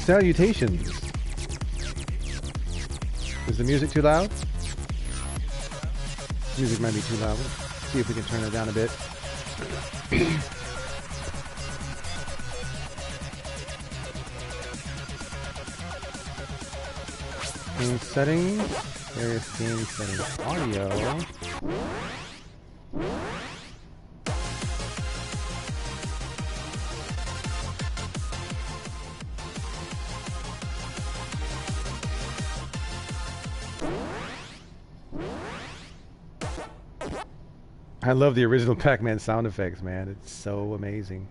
Salutations. Is the music too loud? Music might be too loud. Let's see if we can turn it down a bit. Game settings. Various game settings. Audio. I love the original Pac Man sound effects, man. It's so amazing.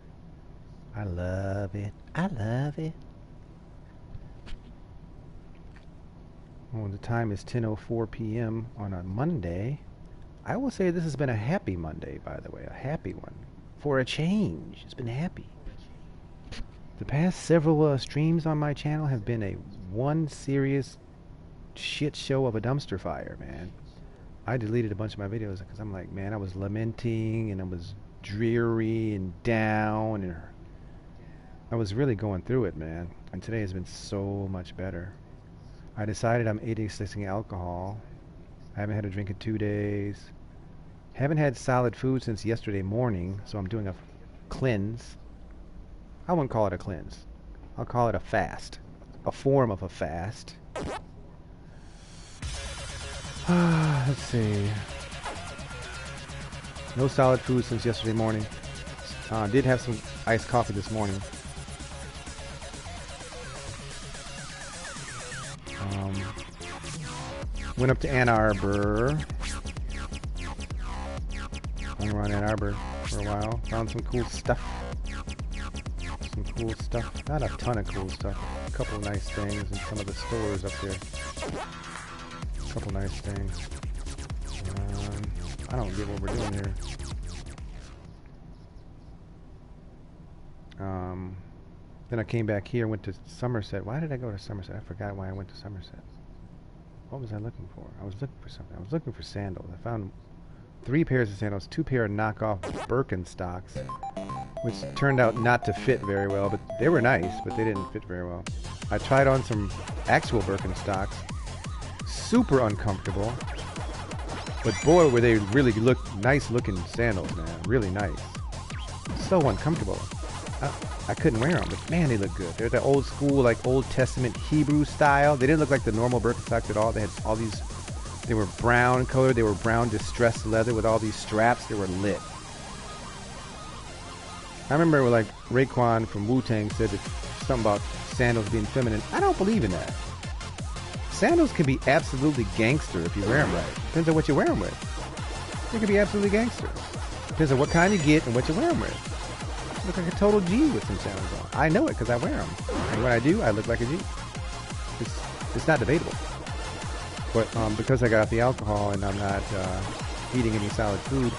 I love it. I love it. Well, the time is 10:04 p.m. on a Monday. I will say this has been a happy Monday, by the way. A happy one. For a change. It's been happy. The past several streams on my channel have been a one serious shit show of a dumpster fire, man. I deleted a bunch of my videos because I'm like, man, I was lamenting and I was dreary and down and I was really going through it, man. And today has been so much better. I decided I'm AD6ing alcohol. I haven't had a drink in 2 days. Haven't had solid food since yesterday morning, so I'm doing a cleanse. I wouldn't call it a cleanse. I'll call it a fast. A form of a fast. Let's see. No solid food since yesterday morning. Did have some iced coffee this morning. Went up to Ann Arbor. Hung around Ann Arbor for a while. Found some cool stuff. Some cool stuff. Not a ton of cool stuff. A couple of nice things in some of the stores up there. A couple nice things. I don't get what we're doing here. Then I came back here, went to Somerset. Why did I go to Somerset? I forgot why I went to Somerset. What was I looking for? I was looking for something. I was looking for sandals. I found 3 pairs of sandals, 2 pair of knockoff Birkenstocks, which turned out not to fit very well, but they were nice, but they didn't fit very well. I tried on some actual Birkenstocks. Super uncomfortable, but boy, were they really nice looking sandals, man. Really nice. So uncomfortable. I couldn't wear them, but man, they look good. They're the old school, like Old Testament Hebrew style. They didn't look like the normal Birkenstocks at all. They had all these, they were brown colored. They were brown distressed leather with all these straps. They were lit. I remember like Raekwon from Wu-Tang said that something about sandals being feminine. I don't believe in that. Sandals can be absolutely gangster if you wear them right. Depends on what you wear them with. They can be absolutely gangster. Depends on what kind you get and what you wear them with. You look like a total G with some sandals on. I know it because I wear them. And when I do, I look like a G. It's not debatable. But because I got off the alcohol and I'm not eating any solid food,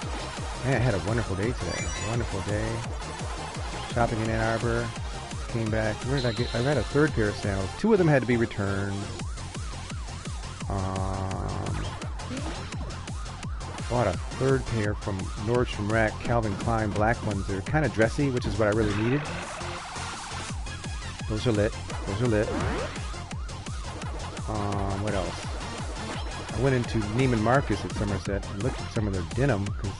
man, I had a wonderful day today. Wonderful day. Shopping in Ann Arbor. Came back. Where did I get? I got a 3rd pair of sandals. 2 of them had to be returned. Bought a 3rd pair from Nordstrom Rack, Calvin Klein black ones. They're kind of dressy, which is what I really needed. Those are lit. Those are lit. What else? I went into Neiman Marcus at Somerset and looked at some of their denim because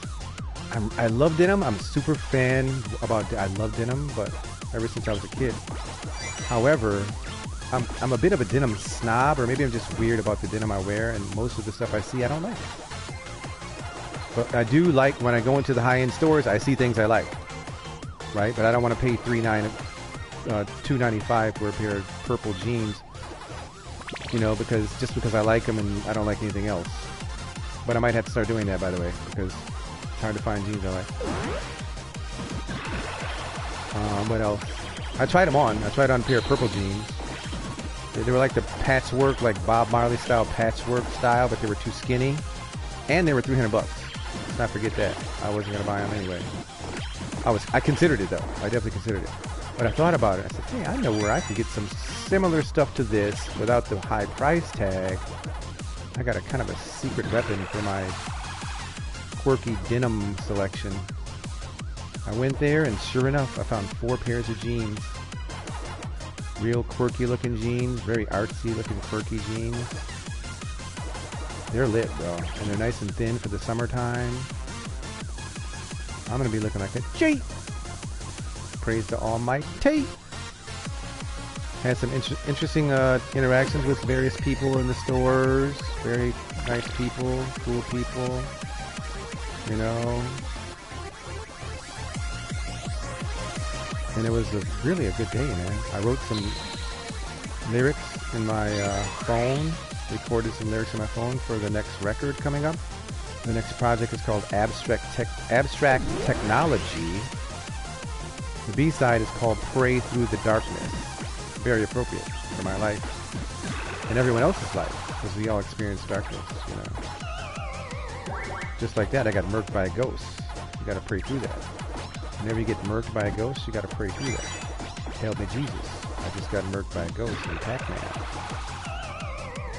I love denim. I'm a super fan I love denim, but ever since I was a kid. However, I'm a bit of a denim snob, or maybe I'm just weird about the denim I wear, and most of the stuff I see I don't like. But I do like when I go into the high-end stores, I see things I like, right? But I don't want to pay $2.95 for a pair of purple jeans, you know, because I like them and I don't like anything else. But I might have to start doing that, by the way, because it's hard to find jeans I like. What else? I tried them on. I tried on a pair of purple jeans. They were like the patchwork, like Bob Marley style patchwork style, but they were too skinny, and they were $300. Let's not forget that. I wasn't gonna buy them anyway. I considered it though. I definitely considered it. But I thought about it. I said, hey, I know where I can get some similar stuff to this without the high price tag. I got a kind of a secret weapon for my quirky denim selection. I went there and sure enough, I found 4 pairs of jeans. Real quirky looking jeans, very artsy looking quirky jeans. They're lit, bro. And they're nice and thin for the summertime. I'm gonna be looking like a G. Praise the Almighty. Had some interesting interactions with various people in the stores. Very nice people, cool people. You know. And it was really a good day, man. I wrote some lyrics in my phone. Recorded some lyrics in my phone for the next record coming up. The next project is called Abstract Technology. The B-side is called Pray Through the Darkness. Very appropriate for my life and everyone else's life, because we all experience darkness, you know. Just like that, I got murked by a ghost. You gotta pray through that. Whenever you get murked by a ghost, you gotta pray through that. Help me, Jesus. I just got murked by a ghost in Pac Man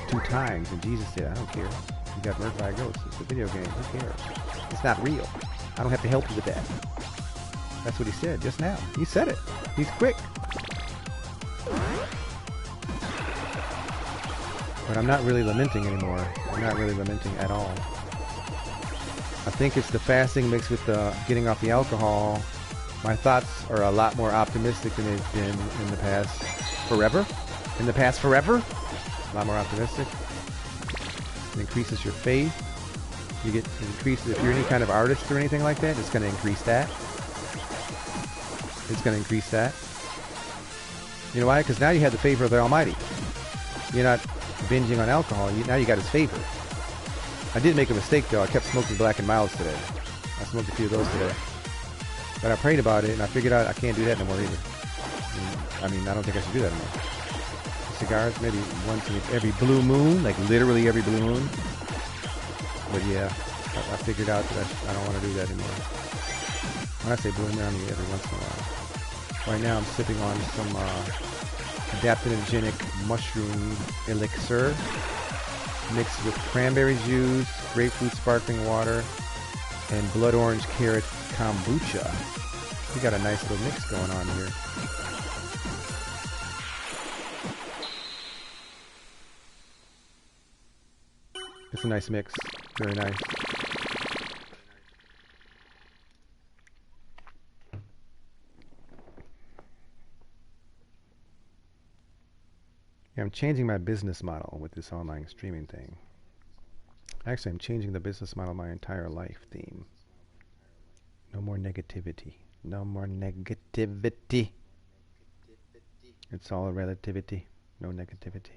2 times, and Jesus said, I don't care. You got murked by a ghost. It's a video game. Who cares? It's not real. I don't have to help you with that. That's what he said just now. He said it. He's quick. But I'm not really lamenting anymore. I'm not really lamenting at all. I think it's the fasting mixed with the getting off the alcohol. My thoughts are a lot more optimistic than they've been in the past forever. In the past forever? A lot more optimistic. It increases your faith. You get increases if you're any kind of artist or anything like that. It's going to increase that. It's going to increase that. You know why? Because now you have the favor of the Almighty. You're not binging on alcohol. Now you got His favor. I did make a mistake though. I kept smoking Black and Milds today. I smoked a few of those today. But I prayed about it and I figured out I can't do that no more either. I mean, I don't think I should do that anymore. Cigars, maybe once in every blue moon, like literally every blue moon. But yeah, I figured out that I don't want to do that anymore. When I say blue moon, I mean every once in a while. Right now I'm sipping on some adaptogenic mushroom elixir mixed with cranberry juice, grapefruit sparkling water, and blood orange carrot kombucha. We got a nice little mix going on here. It's a nice mix. Very nice. Yeah, I'm changing my business model with this online streaming thing. Actually, I'm changing the business model of my entire life theme. No more negativity. No more negativity. It's all a relativity. No negativity.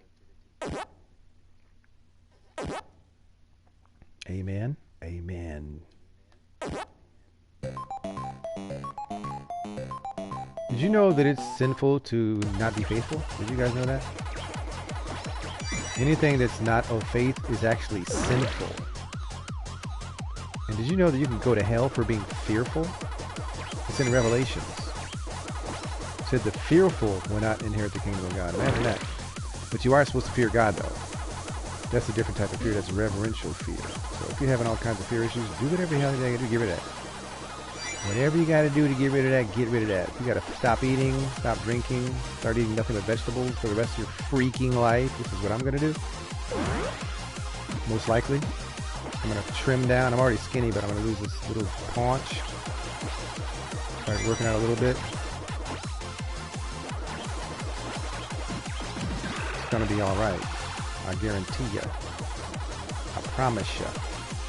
Amen. Amen. Did you know that it's sinful to not be faithful? Did you guys know that? Anything that's not of faith is actually sinful. And did you know that you can go to hell for being fearful? It's in Revelations. It said the fearful will not inherit the kingdom of God. Imagine that. But you are supposed to fear God, though. That's a different type of fear. That's reverential fear. So if you're having all kinds of fear issues, do whatever the hell you got to do to get rid of that. Whatever you got to do to get rid of that, get rid of that. You got to stop eating, stop drinking, start eating nothing but vegetables for the rest of your freaking life. This is what I'm going to do. Most likely. I'm going to trim down. I'm already skinny, but I'm going to lose this little paunch. Start working out a little bit. It's going to be all right. I guarantee you. I promise you.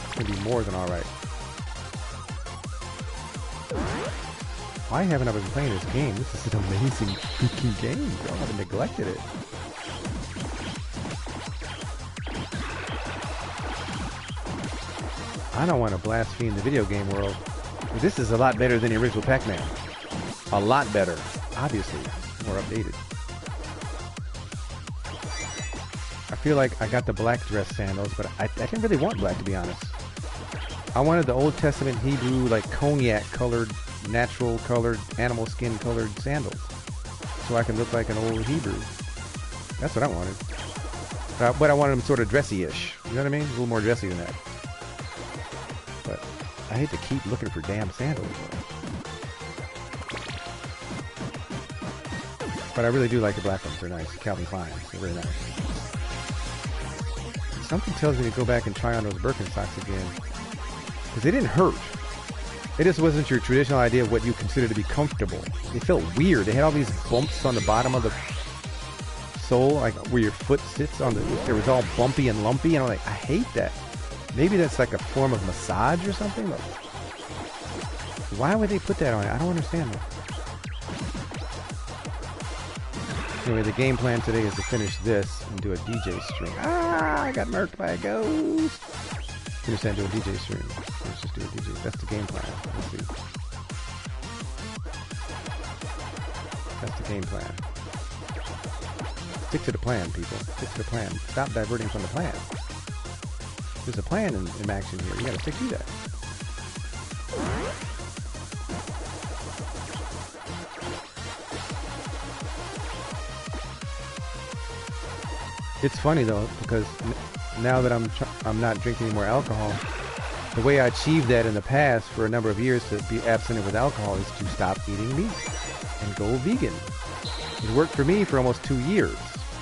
It's going to be more than all right. Why haven't I been playing this game? This is an amazing freaking game, bro. I haven't neglected it. I don't want to blaspheme the video game world, but this is a lot better than the original Pac Man. A lot better. Obviously, more updated. I feel like I got the black dress sandals, but I didn't really want black, to be honest. I wanted the Old Testament Hebrew, like cognac colored, natural colored, animal skin colored sandals, so I can look like an old Hebrew. That's what I wanted. But I wanted them sort of dressy-ish. You know what I mean? A little more dressy than that. But I hate to keep looking for damn sandals, though. But I really do like the black ones. They're nice. Calvin Klein. They're very nice. Something tells me to go back and try on those Birkenstocks again. Because they didn't hurt. It just wasn't your traditional idea of what you consider to be comfortable. They felt weird. They had all these bumps on the bottom of the sole, like where your foot sits on the... It was all bumpy and lumpy. And I'm like, I hate that. Maybe that's like a form of massage or something. Like, why would they put that on it? I don't understand that. Anyway, the game plan today is to finish this and do a DJ stream. Ah, I got murked by a ghost. Finish that and do a DJ stream. Let's just do a DJ. That's the game plan. Let's see. That's the game plan. Stick to the plan, people. Stick to the plan. Stop diverting from the plan. There's a plan in action here. You gotta stick to that. It's funny though, because now that I'm not drinking any more alcohol, the way I achieved that in the past for a number of years to be abstinent with alcohol is to stop eating meat and go vegan. It worked for me for almost 2 years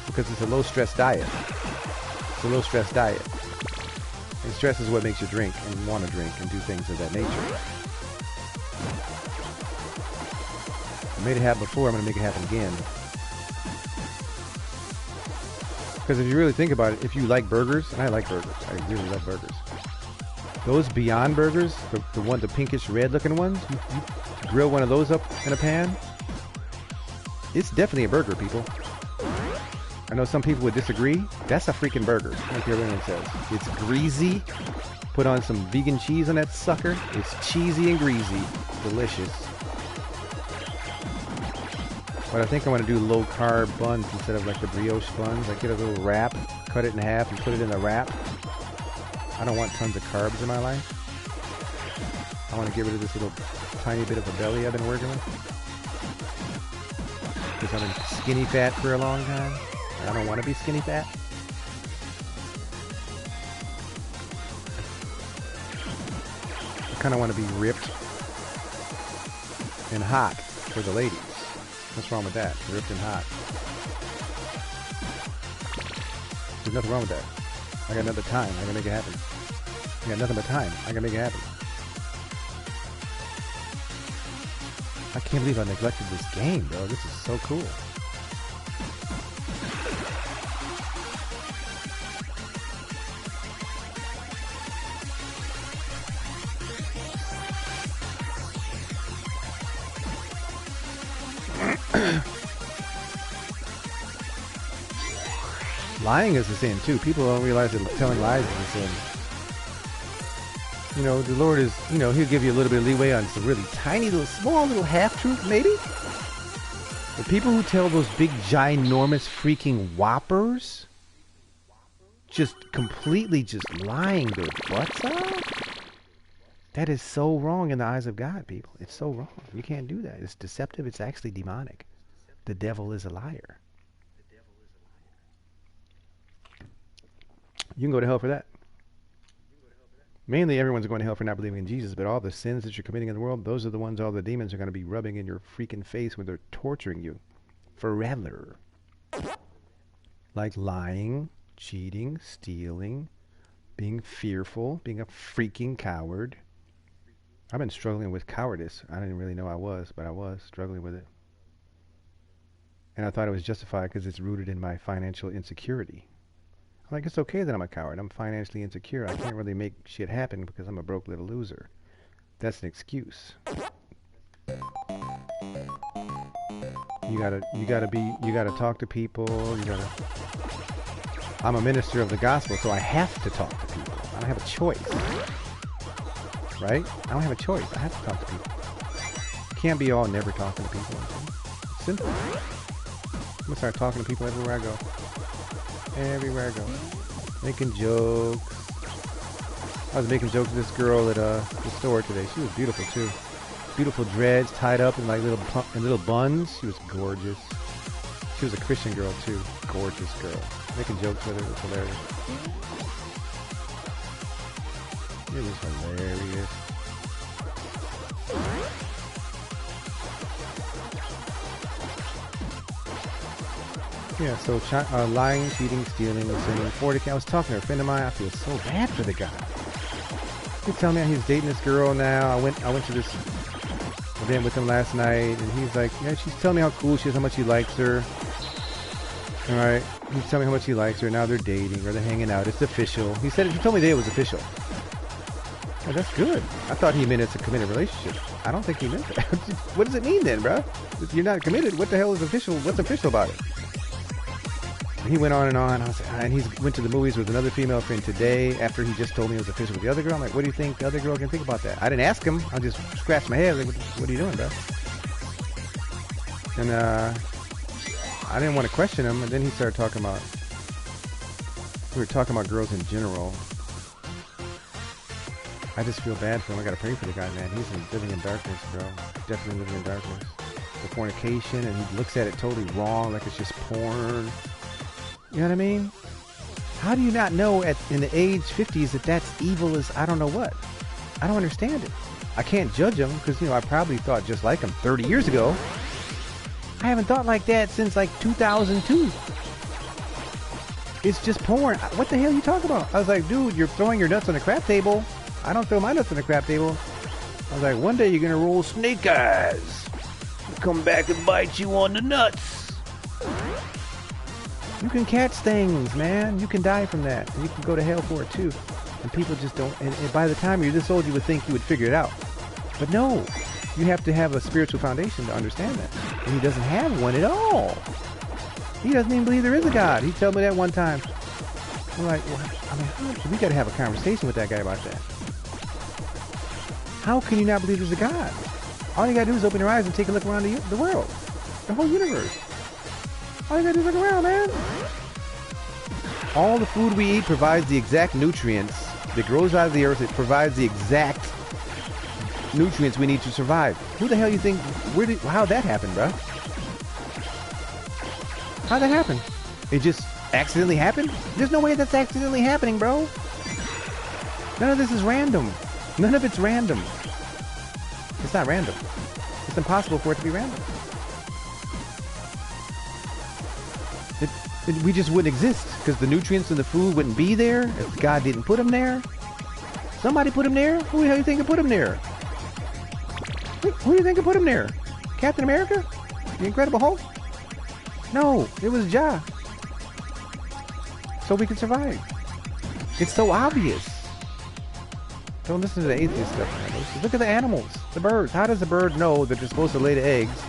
because it's a low-stress diet. It's a low-stress diet. And stress is what makes you drink and want to drink and do things of that nature. I made it happen before, I'm going to make it happen again. Because if you really think about it, if you like burgers, and I like burgers, I really love burgers. Those Beyond Burgers, the pinkish red looking ones, you grill one of those up in a pan, it's definitely a burger, people. I know some people would disagree. That's a freaking burger, like everyone says. It's greasy. Put on some vegan cheese on that sucker. It's cheesy and greasy. Delicious. But I think I want to do low carb buns instead of like the brioche buns. Like get a little wrap, cut it in half and put it in the wrap. I don't want tons of carbs in my life. I want to get rid of this little tiny bit of a belly I've been working with. Because I've been skinny fat for a long time. I don't want to be skinny fat. I kind of want to be ripped and hot for the ladies. What's wrong with that? Ripped and hot. There's nothing wrong with that. I got another time. I can make it happen. I got nothing but time. I can make it happen. I can't believe I neglected this game, bro. This is so cool. Lying is a sin too. People don't realize that telling lies is a sin. You know, the Lord is, you know, He'll give you a little bit of leeway on some really tiny little, small little half-truth maybe. The people who tell those big, ginormous freaking whoppers, just completely just lying their butts off, that is so wrong in the eyes of God, people. It's so wrong. You can't do that. It's deceptive. It's actually demonic. The devil is a liar. You can go to hell for that. Mainly everyone's going to hell for not believing in Jesus, but all the sins that you're committing in the world, those are the ones all the demons are going to be rubbing in your freaking face when they're torturing you forever. Like lying, cheating, stealing, being fearful, being a freaking coward. I've been struggling with cowardice. I didn't really know I was, but I was struggling with it. And I thought it was justified because it's rooted in my financial insecurity. I'm like, it's okay that I'm a coward. I'm financially insecure. I can't really make shit happen because I'm a broke little loser. That's an excuse. You gotta talk to people. I'm a minister of the gospel, so I have to talk to people. I don't have a choice. Right? I don't have a choice. I have to talk to people. You can't be all never talking to people. It's simple. I'm gonna start talking to people everywhere I go. Everywhere I go. Making jokes. I was making jokes with this girl at the store today. She was beautiful too. Beautiful dreads tied up in like little buns. She was gorgeous. She was a Christian girl too. Gorgeous girl. Making jokes with her. It was hilarious. It was hilarious. Yeah, so lying, cheating, stealing, sinning, 40K. I was talking to a friend of mine. I feel so bad for the guy. He's telling me he's dating this girl now. I went to this event with him last night, and he's like, yeah, she's telling me how cool she is, how much he likes her. All right, he's telling me how much he likes her. Now they're dating or they're hanging out. It's official. He told me today it was official. Oh, that's good. I thought he meant it's a committed relationship. I don't think he meant that. What does it mean then, bro? If you're not committed, what the hell is official? What's official about it? And he went on and on. And he went to the movies with another female friend today after he just told me it was official with the other girl. I'm like, what do you think the other girl can think about that? I didn't ask him. I just scratched my head. Like, what are you doing, bro? And I didn't want to question him. And then he started talking about, we were talking about girls in general. I just feel bad for him. I gotta pray for the guy, man. He's living in darkness, bro. Definitely living in darkness. The fornication, and he looks at it totally wrong, like it's just porn. You know what I mean? How do you not know in the age 50s that that's evil as I don't know what? I don't understand it. I can't judge him because, I probably thought just like him 30 years ago. I haven't thought like that since like 2002. It's just porn. What the hell are you talking about? I was like, dude, you're throwing your nuts on the crap table. I don't throw my nuts on the crap table. I was like, one day you're going to roll snake eyes. Come back and bite you on the nuts. You can catch things, man. You can die from that. And you can go to hell for it too. And people just don't. And by the time you're this old, you would think you would figure it out. But no. You have to have a spiritual foundation to understand that. And he doesn't have one at all. He doesn't even believe there is a God. He told me that one time. I'm like, we got to have a conversation with that guy about that. How can you not believe there's a God? All you got to do is open your eyes and take a look around the world. The whole universe. All you got to do is look around, man. All the food we eat provides the exact nutrients that grows out of the earth. It provides the exact nutrients we need to survive. Who the hell you think, how'd that happen, bro? How'd that happen? It just accidentally happened? There's no way that's accidentally happening, bro. None of this is random. None of it's random. It's not random. It's impossible for it to be random. We just wouldn't exist because the nutrients in the food wouldn't be there if God didn't put them there. Somebody put them there. Who the hell do you think put them there? Who do you think put them there? Captain America? The Incredible Hulk? No, it was Jah. So we could survive. It's so obvious. Don't listen to the atheist stuff. Man. Look at the animals, the birds. How does a bird know that they're supposed to lay the eggs,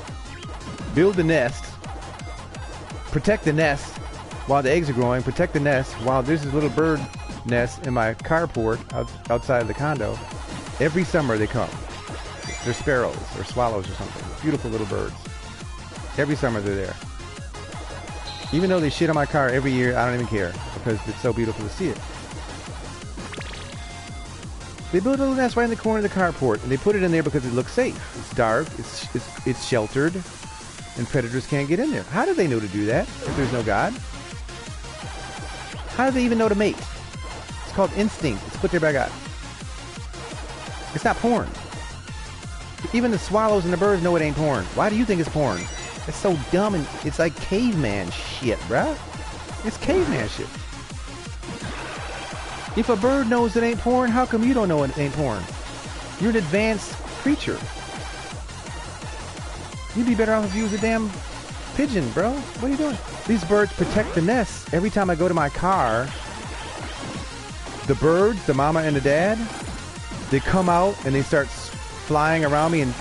build the nest, protect the nest while the eggs are growing, protect the nest while there's this little bird nest in my carport outside of the condo? Every summer they come. They're sparrows or swallows or something. Beautiful little birds. Every summer they're there. Even though they shit on my car every year, I don't even care because it's so beautiful to see it. They build a little nest right in the corner of the carport, and they put it in there because it looks safe. It's dark, it's sheltered, and predators can't get in there. How do they know to do that if there's no God? How do they even know to mate? It's called instinct. It's put there by God. It's not porn. Even the swallows and the birds know it ain't porn. Why do you think it's porn? It's so dumb, and it's like caveman shit, bruh. It's caveman shit. If a bird knows it ain't porn, how come you don't know it ain't porn? You're an advanced creature. You'd be better off if you was a damn pigeon, bro. What are you doing? These birds protect the nest. Every time I go to my car, the birds, the mama and the dad, they come out and they start flying around me and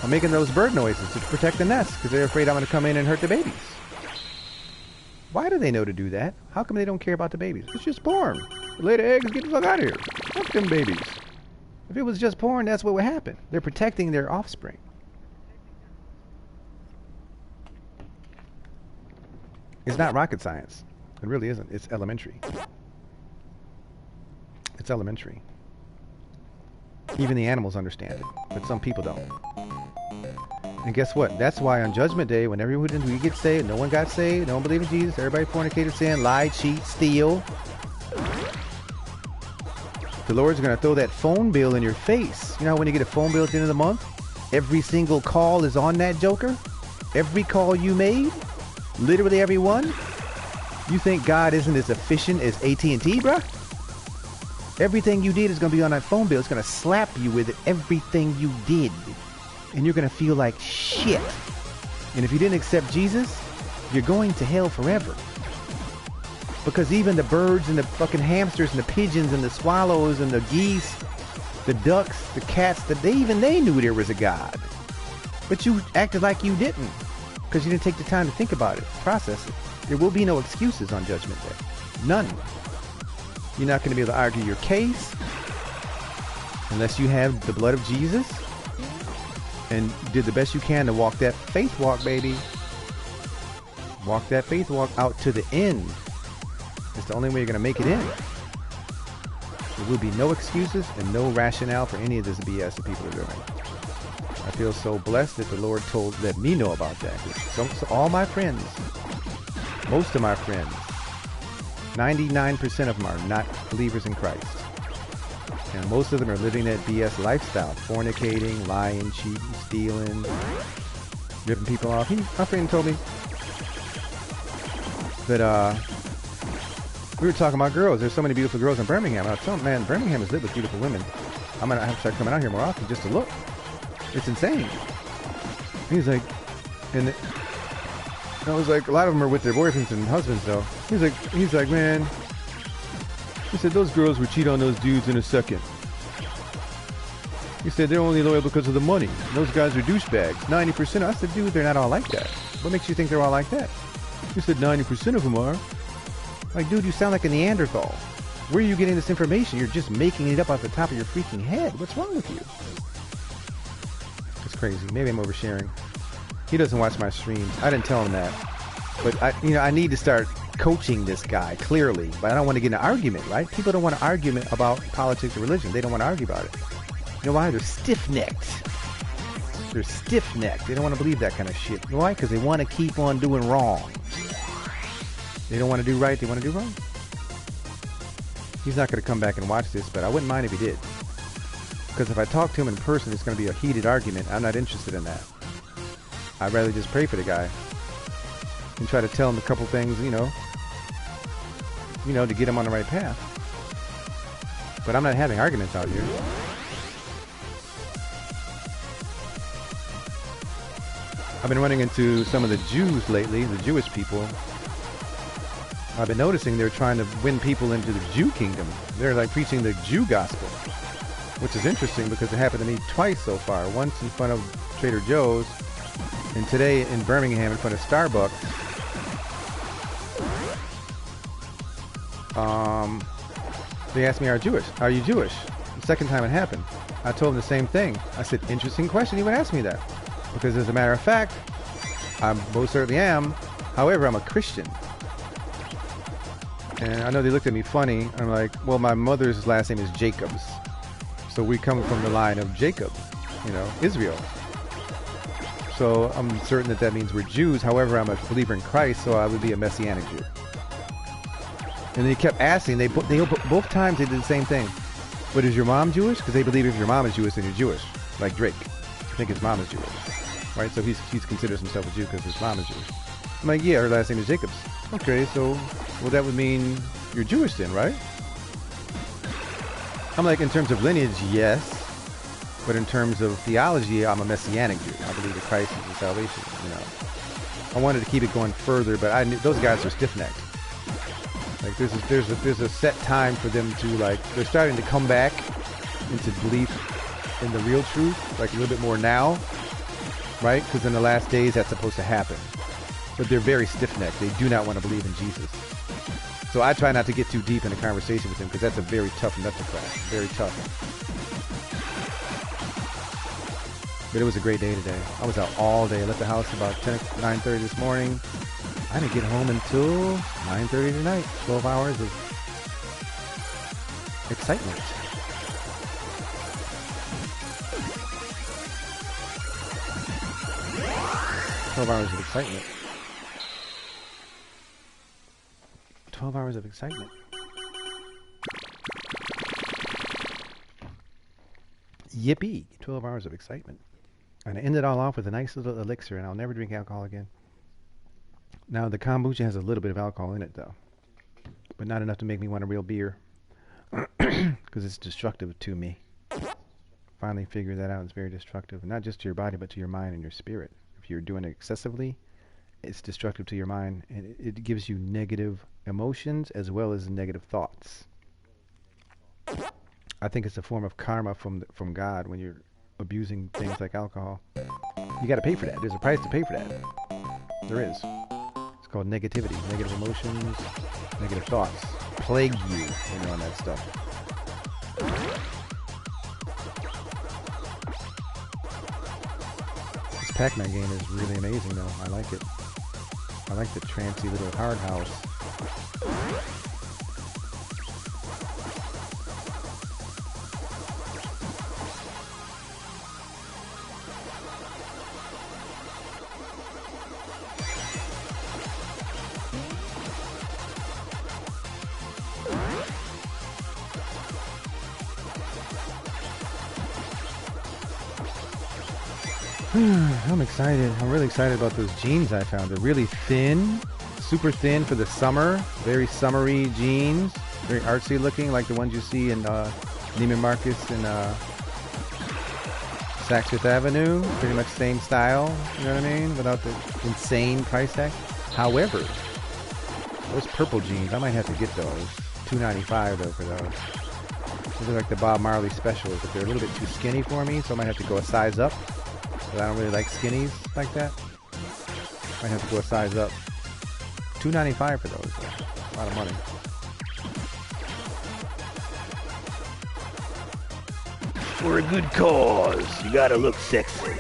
I'm making those bird noises to protect the nest because they're afraid I'm going to come in and hurt the babies. Why do they know to do that? How come they don't care about the babies? It's just porn. Lay the eggs, get the fuck out of here. Fuck them babies. If it was just porn, that's what would happen. They're protecting their offspring. It's not rocket science. It really isn't. It's elementary. It's elementary. Even the animals understand it, but some people don't. And guess what? That's why on Judgment Day, when we get saved, no one got saved, no one believed in Jesus, everybody fornicated, sin, lied, cheat, steal. The Lord's going to throw that phone bill in your face. You know when you get a phone bill at the end of the month? Every single call is on that joker? Every call you made, literally every one. You think God isn't as efficient as AT&T, bruh? Everything you did is going to be on that phone bill. It's going to slap you with it, everything you did. And you're going to feel like shit. And if you didn't accept Jesus, you're going to hell forever. Because even the birds and the fucking hamsters and the pigeons and the swallows and the geese, the ducks, the cats, they knew there was a God. But you acted like you didn't. Because you didn't take the time to think about it, process it. There will be no excuses on Judgment Day. None. You're not going to be able to argue your case unless you have the blood of Jesus and did the best you can to walk that faith walk, baby. Walk that faith walk out to the end. It's the only way you're going to make it in. There will be no excuses and no rationale for any of this BS that people are doing. I feel so blessed that the Lord let me know about that. So all my friends, most of my friends, 99% of them are not believers in Christ. And most of them are living that BS lifestyle. Fornicating, lying, cheating, stealing, ripping people off. My friend told me that we were talking about girls. There's so many beautiful girls in Birmingham. I was telling him, man, Birmingham is lit with beautiful women. I'm going to have to start coming out here more often just to look. It's insane. He's like, and I was like, a lot of them are with their boyfriends and husbands though. He's like, man, he said those girls would cheat on those dudes in a second. He said they're only loyal because of the money. Those guys are douchebags. 90%. I said, dude, they're not all like that. What makes you think they're all like that? He said 90% of them are. Like, dude, you sound like a Neanderthal. Where are you getting this information? You're just making it up off the top of your freaking head. What's wrong with you? It's crazy. Maybe I'm oversharing. He doesn't watch my streams. I didn't tell him that. But I need to start coaching this guy clearly. But I don't want to get in an argument, right? People don't want an argument about politics or religion. They don't want to argue about it. You know why? They're stiff-necked. They're stiff-necked. They don't want to believe that kind of shit. You know why? Because they want to keep on doing wrong. They don't want to do right. They want to do wrong. He's not going to come back and watch this, but I wouldn't mind if he did. Because if I talk to him in person, it's going to be a heated argument. I'm not interested in that. I'd rather just pray for the guy and try to tell him a couple things, you know, to get him on the right path. But I'm not having arguments out here. I've been running into some of the Jews lately, the Jewish people. I've been noticing they're trying to win people into the Jew kingdom. They're like preaching the Jew gospel, which is interesting because it happened to me twice so far. Once in front of Trader Joe's, and today in Birmingham in front of Starbucks. They asked me, are you Jewish? The second time it happened. I told them the same thing. I said, interesting question, you would ask me that. Because as a matter of fact, I most certainly am. However, I'm a Christian. And I know they looked at me funny. I'm like, well, my mother's last name is Jacobs. So we come from the line of Jacob, Israel. So I'm certain that means we're Jews. However, I'm a believer in Christ, so I would be a Messianic Jew. And they kept asking. They both times they did the same thing. But is your mom Jewish? Because they believe if your mom is Jewish, then you're Jewish. Like Drake. I think his mom is Jewish. Right? So he's considers himself a Jew because his mom is Jewish. I'm like, yeah, her last name is Jacobs. Okay, so, well, that would mean you're Jewish then, right? I'm like, in terms of lineage, yes. But in terms of theology, I'm a Messianic Jew. I believe that Christ is the salvation, I wanted to keep it going further, but I knew those guys are stiff-necked. Like, there's a set time for them to, like, they're starting to come back into belief in the real truth, like a little bit more now, right? Because in the last days, that's supposed to happen. But they're very stiff-necked. They do not want to believe in Jesus. So I try not to get too deep in a conversation with them because that's a very tough nut to crack. Very tough. But it was a great day today. I was out all day. I left the house about 9:30 this morning. I didn't get home until 9:30 tonight. 12 hours of excitement. Hours of excitement. 12 hours of excitement. Yippee! 12 hours of excitement. And I ended it all off with a nice little elixir, and I'll never drink alcohol again. Now, the kombucha has a little bit of alcohol in it, though, but not enough to make me want a real beer, because it's destructive to me. Finally figured that out. It's very destructive, not just to your body, but to your mind and your spirit. If you're doing it excessively, it's destructive to your mind, and it gives you negative emotions as well as negative thoughts. I think it's a form of karma from God when you're abusing things like alcohol. You got to pay for that. There's a price to pay for that. There is. It's called negativity, negative emotions, negative thoughts. Plague you when you're on that stuff. This Pac Man game is really amazing, though. I like it. I like the trancy little hard house. I'm excited. I'm really excited about those jeans I found. They're really thin, super thin for the summer. Very summery jeans. Very artsy looking, like the ones you see in Neiman Marcus and Saks Fifth Avenue. Pretty much same style, you know what I mean? Without the insane price tag. However, those purple jeans, I might have to get those. $2.95 though for those. Those are like the Bob Marley specials, but they're a little bit too skinny for me, so I might have to go a size up. But I don't really like skinnies like that. Might have to go a size up. $2.95 for those, though. A lot of money. For a good cause, you gotta look sexy.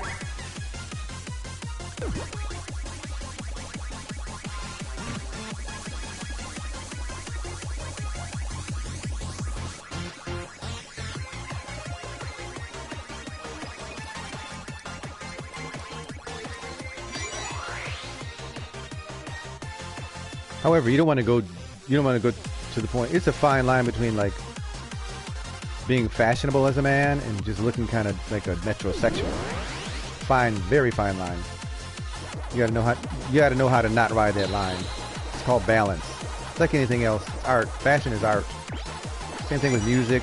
However, you don't want to go to the point. It's a fine line between like being fashionable as a man and just looking kind of like a metrosexual. Fine, very fine line. You gotta know how to not ride that line. It's called balance. It's like anything else. Art. Fashion is art. Same thing with music.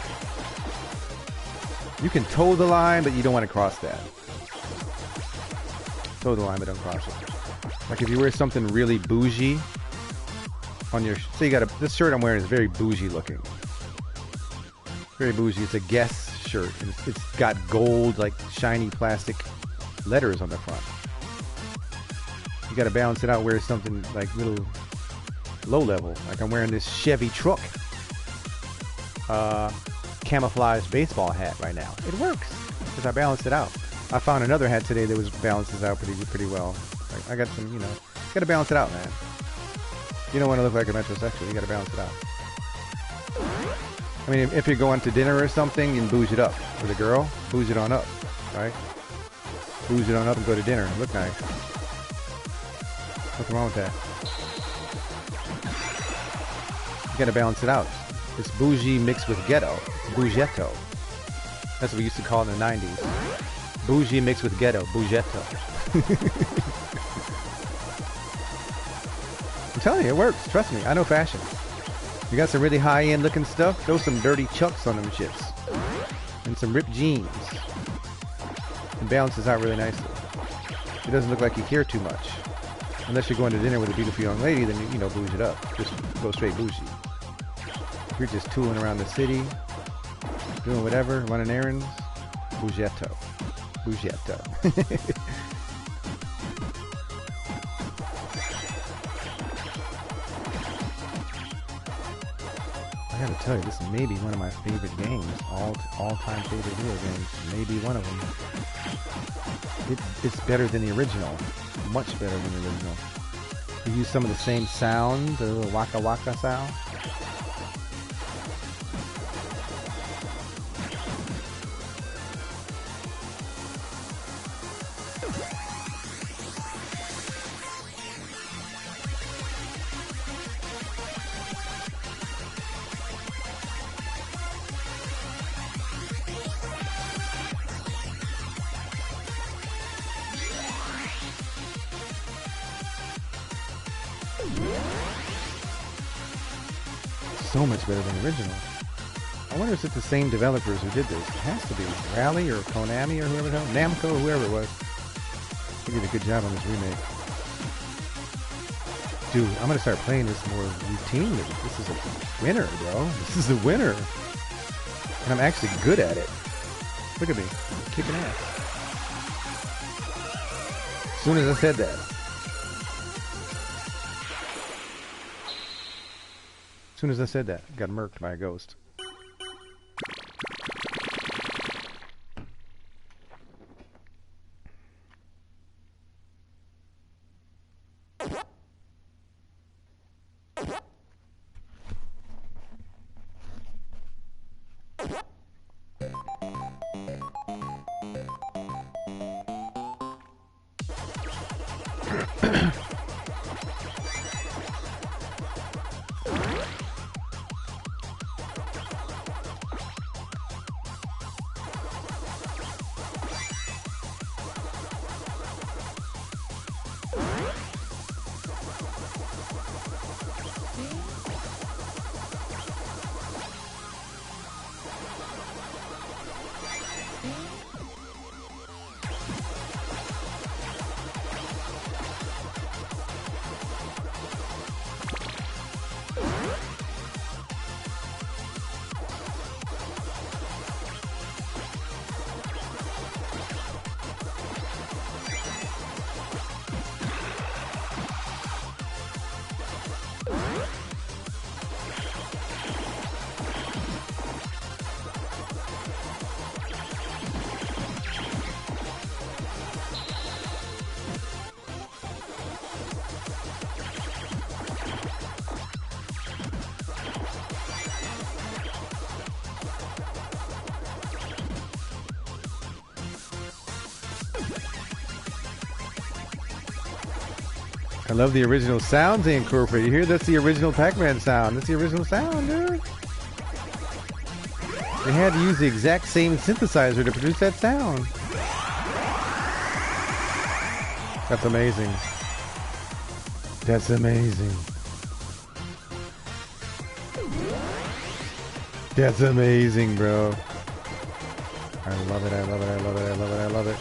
You can toe the line, but you don't want to cross that. Toe the line, but don't cross it. Like if you wear something really bougie on your, so you got this shirt I'm wearing is very bougie looking. Very bougie. It's a Guess shirt. And it's got gold, like shiny plastic letters on the front. You got to balance it out. Wear something like little low level. Like I'm wearing this Chevy truck camouflage baseball hat right now. It works because I balanced it out. I found another hat today that balances out pretty well. Like I got some, you got to balance it out, man. You don't want to look like a metrosexual. You got to balance it out. I mean, if you're going to dinner or something and bouge it up with a girl, bouge it on up, right? Bouge it on up and go to dinner. Look nice. What's wrong with that? You got to balance it out. It's bougie mixed with ghetto. Bougetto. That's what we used to call it in the 90s. Bougie mixed with ghetto. Bougetto. I'm telling you, it works. Trust me. I know fashion. You got some really high-end looking stuff. Throw some dirty chucks on them chips. And some ripped jeans. It balances out really nicely. It doesn't look like you care too much. Unless you're going to dinner with a beautiful young lady, then you bouge it up. Just go straight bougie. If you're just tooling around the city, doing whatever, running errands, bougetto. Bougetto. I gotta tell you, this may be one of my favorite games, all-time favorite video games. Maybe one of them. It's better than the original, much better than the original. You use some of the same sounds, a little waka waka sound. so much better than the original. I wonder if it's the same developers who did this. It has to be. Rally or Konami or whoever, Namco or whoever it was. They did a good job on this remake. Dude, I'm gonna start playing this more routinely. This is a winner, bro. This is a winner. And I'm actually good at it. Look at me. I'm kicking ass. As soon as I said that. As soon as I said that, I got murked by a ghost. I love the original sounds they incorporate. You hear? That's the original Pac Man sound. That's the original sound, dude. They had to use the exact same synthesizer to produce that sound. That's amazing. That's amazing. That's amazing, bro. I love it, I love it, I love it, I love it, I love it.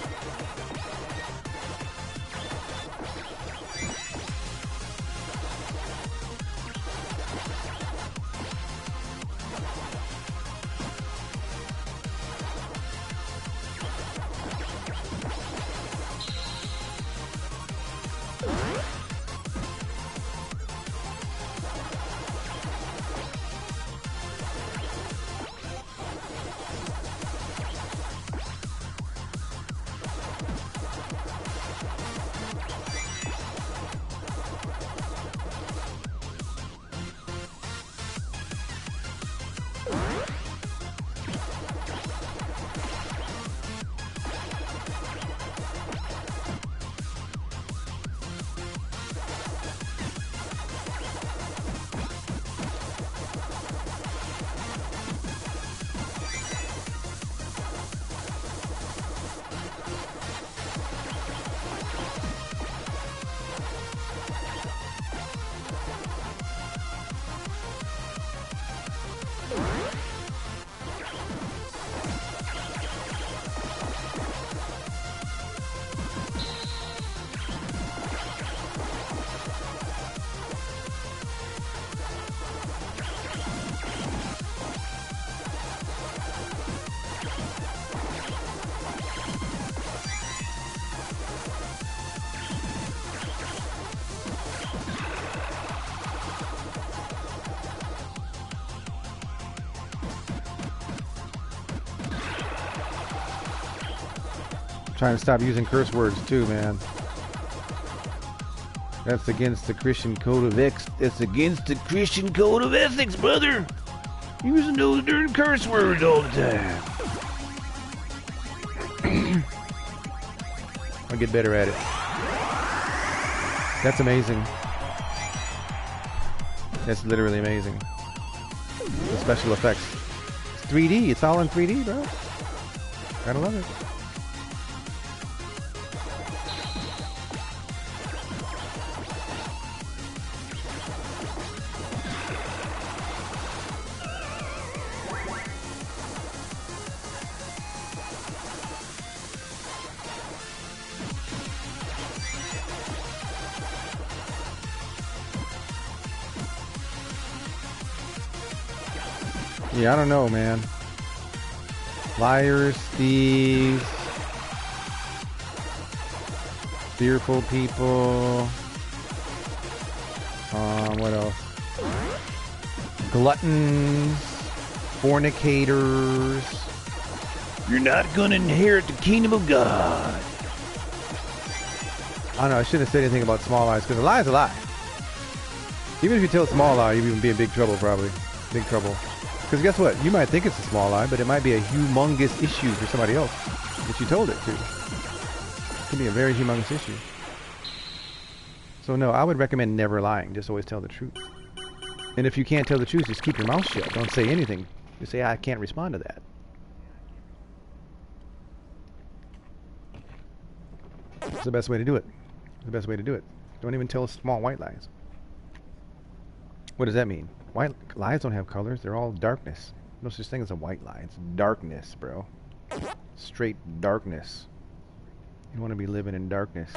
Trying to stop using curse words too, man. That's against the Christian code of ethics. It's against the Christian code of ethics, brother. Using those darn curse words all the time. I'll get better at it. That's amazing. That's literally amazing. The special effects. It's 3D. It's all in 3D, bro. Gotta love it. Yeah, I don't know, man. Liars, thieves, fearful people. What else? Gluttons, fornicators. You're not gonna inherit the kingdom of God. I don't know, I shouldn't have said anything about small lies, because a lie is a lie. Even if you tell a small lie, you'll even be in big trouble, probably. Big trouble. Because guess what? You might think it's a small lie, but it might be a humongous issue for somebody else that you told it to. It can be a very humongous issue. So no, I would recommend never lying. Just always tell the truth. And if you can't tell the truth, just keep your mouth shut. Don't say anything. Just say, I can't respond to that. It's the best way to do it. It's the best way to do it. Don't even tell small white lies. What does that mean? White lies don't have colors. They're all darkness. No such thing as a white lie. It's darkness, bro. Straight darkness. You want to be living in darkness.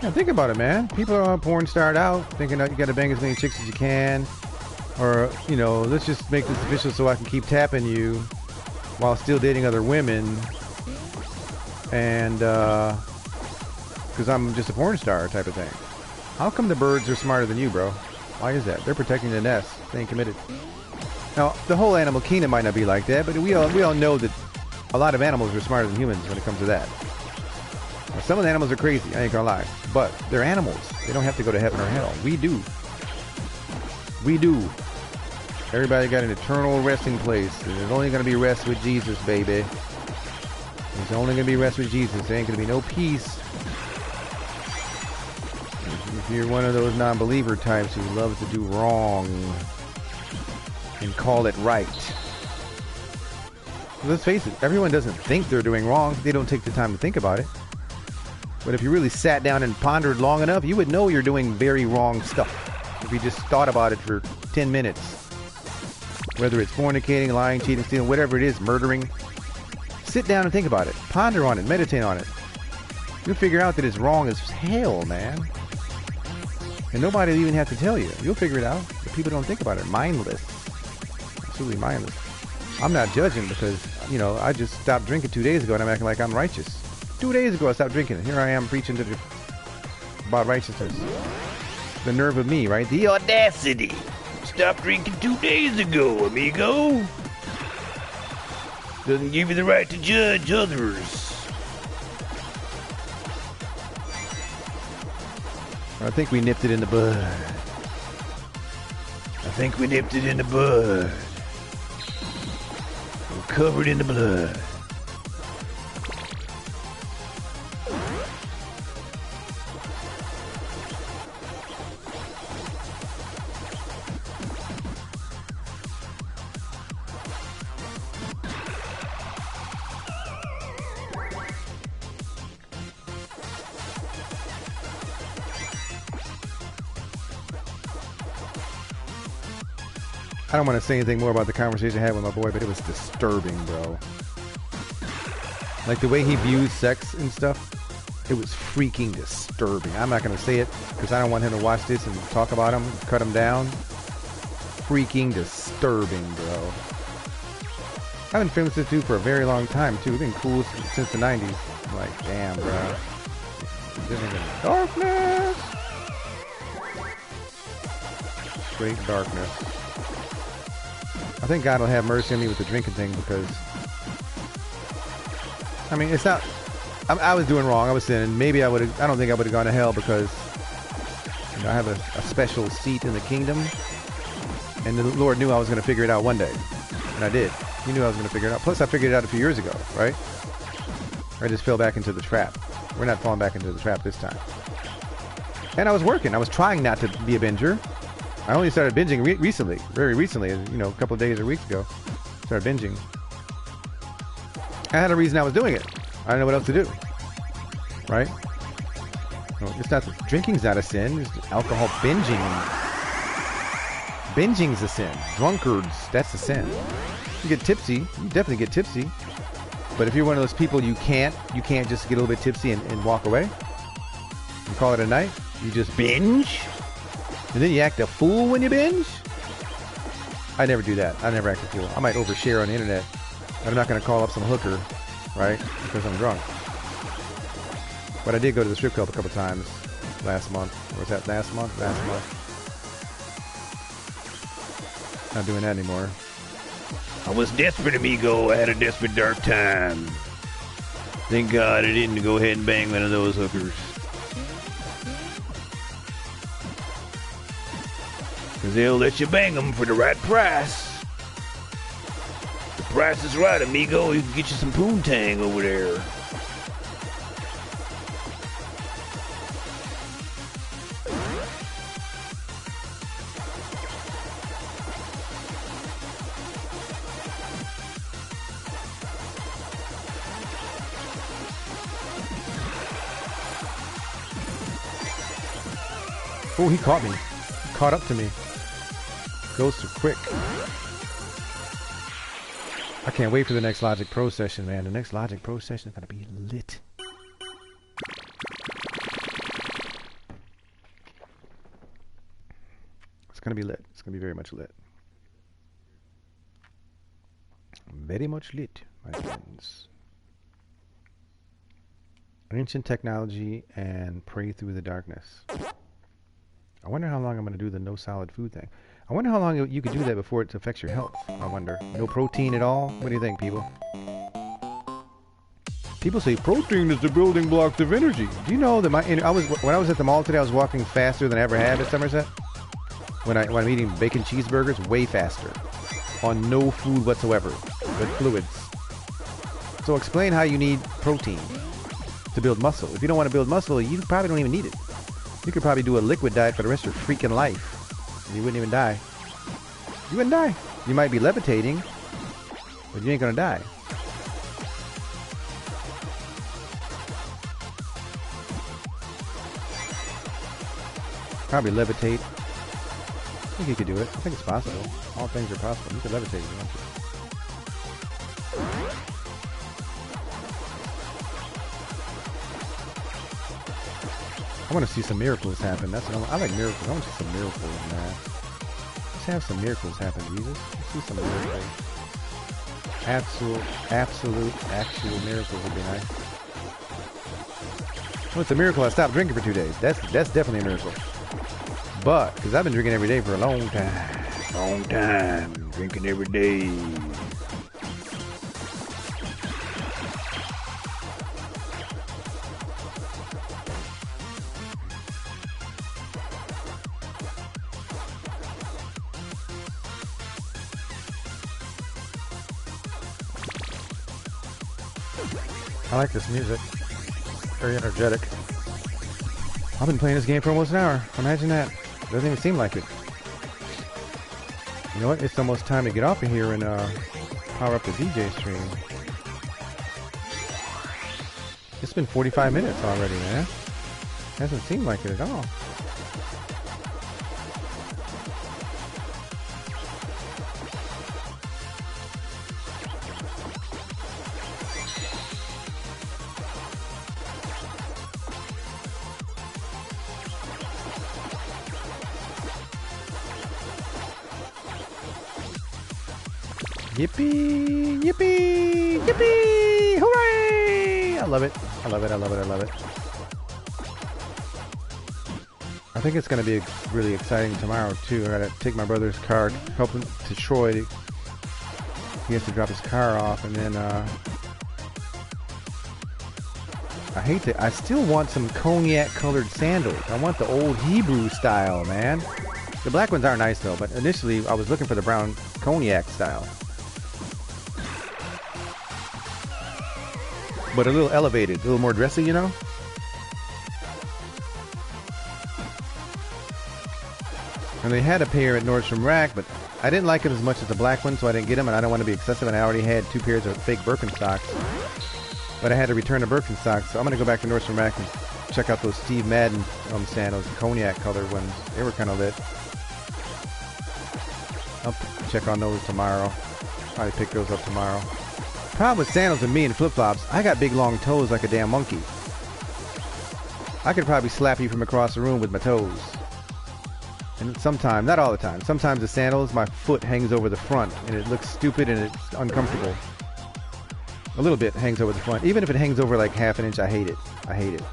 Yeah, think about it, man. People are porn starred out, thinking that you gotta bang as many chicks as you can. Or, you know, let's just make this official so I can keep tapping you while still dating other women. And, because I'm just a porn star type of thing. How come the birds are smarter than you, bro? Why is that? They're protecting the nest. They ain't committed. Now, the whole animal kingdom might not be like that, but we all know that a lot of animals are smarter than humans when it comes to that. Now, some of the animals are crazy, I ain't gonna lie. But they're animals. They don't have to go to heaven or hell. We do. We do. Everybody got an eternal resting place. There's only going to be rest with Jesus, baby. There's only going to be rest with Jesus. There ain't going to be no peace. If you're one of those non-believer types who loves to do wrong and call it right. Let's face it, everyone doesn't think they're doing wrong. They don't take the time to think about it. But if you really sat down and pondered long enough, you would know you're doing very wrong stuff. If you just thought about it for 10 minutes. Whether it's fornicating, lying, cheating, stealing, whatever it is, murdering. Sit down and think about it. Ponder on it. Meditate on it. You'll figure out that it's wrong as hell, man. And nobody will even have to tell you. You'll figure it out. But people don't think about it. Mindless. Absolutely mindless. I'm not judging because, you know, I just stopped drinking 2 days ago and I'm acting like I'm righteous. 2 days ago I stopped drinking. And here I am preaching about righteousness. The nerve of me, right? The audacity. Stopped drinking 2 days ago, amigo. Doesn't give you the right to judge others. I think we nipped it in the bud. I think we nipped it in the bud. We're covered in the blood. I don't want to say anything more about the conversation I had with my boy, but it was disturbing, bro. Like the way he views sex and stuff, it was freaking disturbing. I'm not going to say it because I don't want him to watch this and talk about him, cut him down. Freaking disturbing, bro. I've been friends with this dude for a very long time, too. We've been cool since the 90s. I'm like, damn, bro. Living in darkness. Straight darkness. I think God will have mercy on me with the drinking thing because, I mean, it's not, I was doing wrong. I was sinning. Maybe I don't think I would have gone to hell because, you know, I have a special seat in the kingdom. And the Lord knew I was going to figure it out one day. And I did. He knew I was going to figure it out. Plus, I figured it out a few years ago, right? I just fell back into the trap. We're not falling back into the trap this time. And I was working. I was trying not to be a binger. I only started binging recently, very recently, you know, a couple of days or weeks ago. Started binging. I had a reason I was doing it. I didn't know what else to do. Right? Well, it's not, drinking's not a sin. It's alcohol binging. Binging's a sin. Drunkards, that's a sin. You get tipsy. You definitely get tipsy. But if you're one of those people you can't just get a little bit tipsy and walk away and call it a night. You just binge, and then you act a fool when you binge. I never do that. I never act a fool. I might overshare on the internet. I'm not going to call up some hooker, right? Because I'm drunk. But I did go to the strip club a couple times last month. Or was that last month? Last month. Not doing that anymore. I was desperate, amigo. I had a desperate dark time. Thank God I didn't go ahead and bang one of those hookers. Because they'll let you bang them for the right price. The price is right, amigo. You can get you some poontang over there. Oh, he caught me. He caught up to me. Goes too quick. I can't wait for the next Logic Pro session, man. The next Logic Pro session is going to be lit. It's going to be lit. It's going to be very much lit. Very much lit, my friends. Ancient technology and pray through the darkness. I wonder how long I'm going to do the no solid food thing. I wonder how long you could do that before it affects your health. I wonder. No protein at all? What do you think, people? People say protein is the building blocks of energy. Do you know that when I was at the mall today, I was walking faster than I ever have at Somerset? When I'm eating bacon cheeseburgers, way faster. On no food whatsoever, but fluids. So explain how you need protein to build muscle. If you don't want to build muscle, you probably don't even need it. You could probably do a liquid diet for the rest of your freaking life. And you wouldn't even die. You wouldn't die. You might be levitating, but you ain't gonna die. Probably levitate. I think you could do it. I think it's possible. All things are possible. You could levitate if you want to. I want to see some miracles happen. That's what I like miracles. I want to see some miracles, man. Let's have some miracles happen, Jesus. Let's see some miracles. Actual miracles would be nice. Well, it's a miracle I stopped drinking for 2 days. That's definitely a miracle. But, because I've been drinking every day for a long time. Long time. Drinking every day. I like this music. Very energetic. I've been playing this game for almost an hour. Imagine that. Doesn't even seem like it. You know what? It's almost time to get off of here and power up the DJ stream. It's been 45 minutes already, man. Hasn't seemed like it at all. Yippee! Yippee! Yippee! Hooray! I love it. I love it. I love it. I love it. I think it's going to be really exciting tomorrow, too. I got to take my brother's car, help him to Troy. He has to drop his car off, and then, I still want some cognac-colored sandals. I want the old Hebrew style, man. The black ones are nice, though, but initially I was looking for the brown cognac style. But a little elevated, a little more dressy, you know? And they had a pair at Nordstrom Rack, but I didn't like it as much as the black one, so I didn't get them, and I don't want to be excessive, and I already had 2 pairs of fake Birkenstocks. But I had to return the Birkenstocks, so I'm going to go back to Nordstrom Rack and check out those Steve Madden sandals, the cognac colored ones. They were kind of lit. I'll check on those tomorrow. Probably pick those up tomorrow. Problem with sandals and me and flip-flops, I got big long toes like a damn monkey. I could probably slap you from across the room with my toes. And sometimes, not all the time, sometimes the sandals, my foot hangs over the front and it looks stupid and it's uncomfortable. A little bit hangs over the front. Even if it hangs over like half an inch, I hate it. I hate it.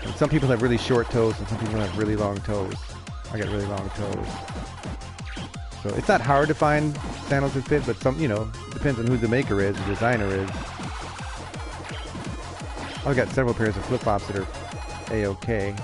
And some people have really short toes and some people have really long toes. I got really long toes. So it's not hard to find sandals that fit, but some, you know, depends on who the maker is, the designer is. I've got several pairs of flip-flops that are A-okay.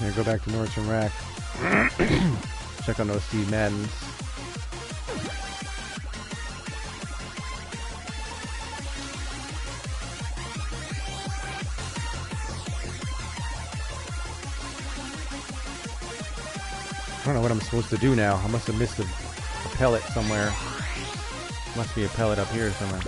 Here, go back to Nordstrom Rack. Check on those Steve Maddens. I don't know what I'm supposed to do now. I must have missed a pellet somewhere. Must be a pellet up here somewhere.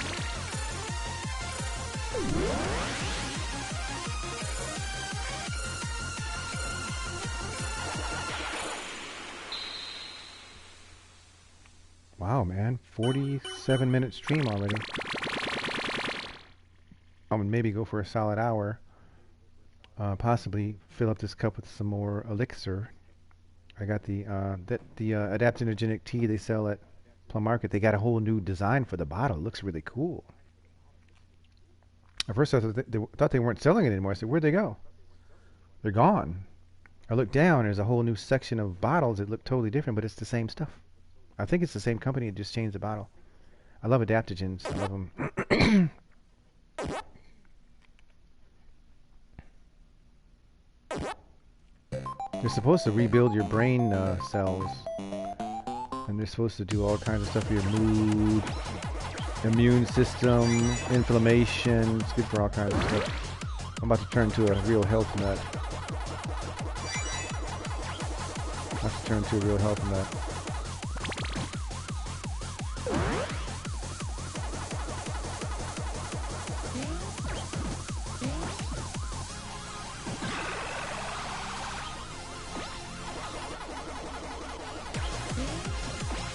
Wow, man. 47-minute stream already. I would maybe go for a solid hour. Possibly fill up this cup with some more elixir. I got the adaptogenic tea they sell at Plum Market. They got a whole new design for the bottle. It looks really cool. At first I thought they weren't selling it anymore. I said, where'd they go? They're gone. I looked down. There's a whole new section of bottles that look totally different, but it's the same stuff. I think it's the same company. It just changed the bottle. I love adaptogens. I love them. They're supposed to rebuild your brain cells. And they're supposed to do all kinds of stuff for your mood, immune system, inflammation. It's good for all kinds of stuff. I'm about to turn to a real health nut.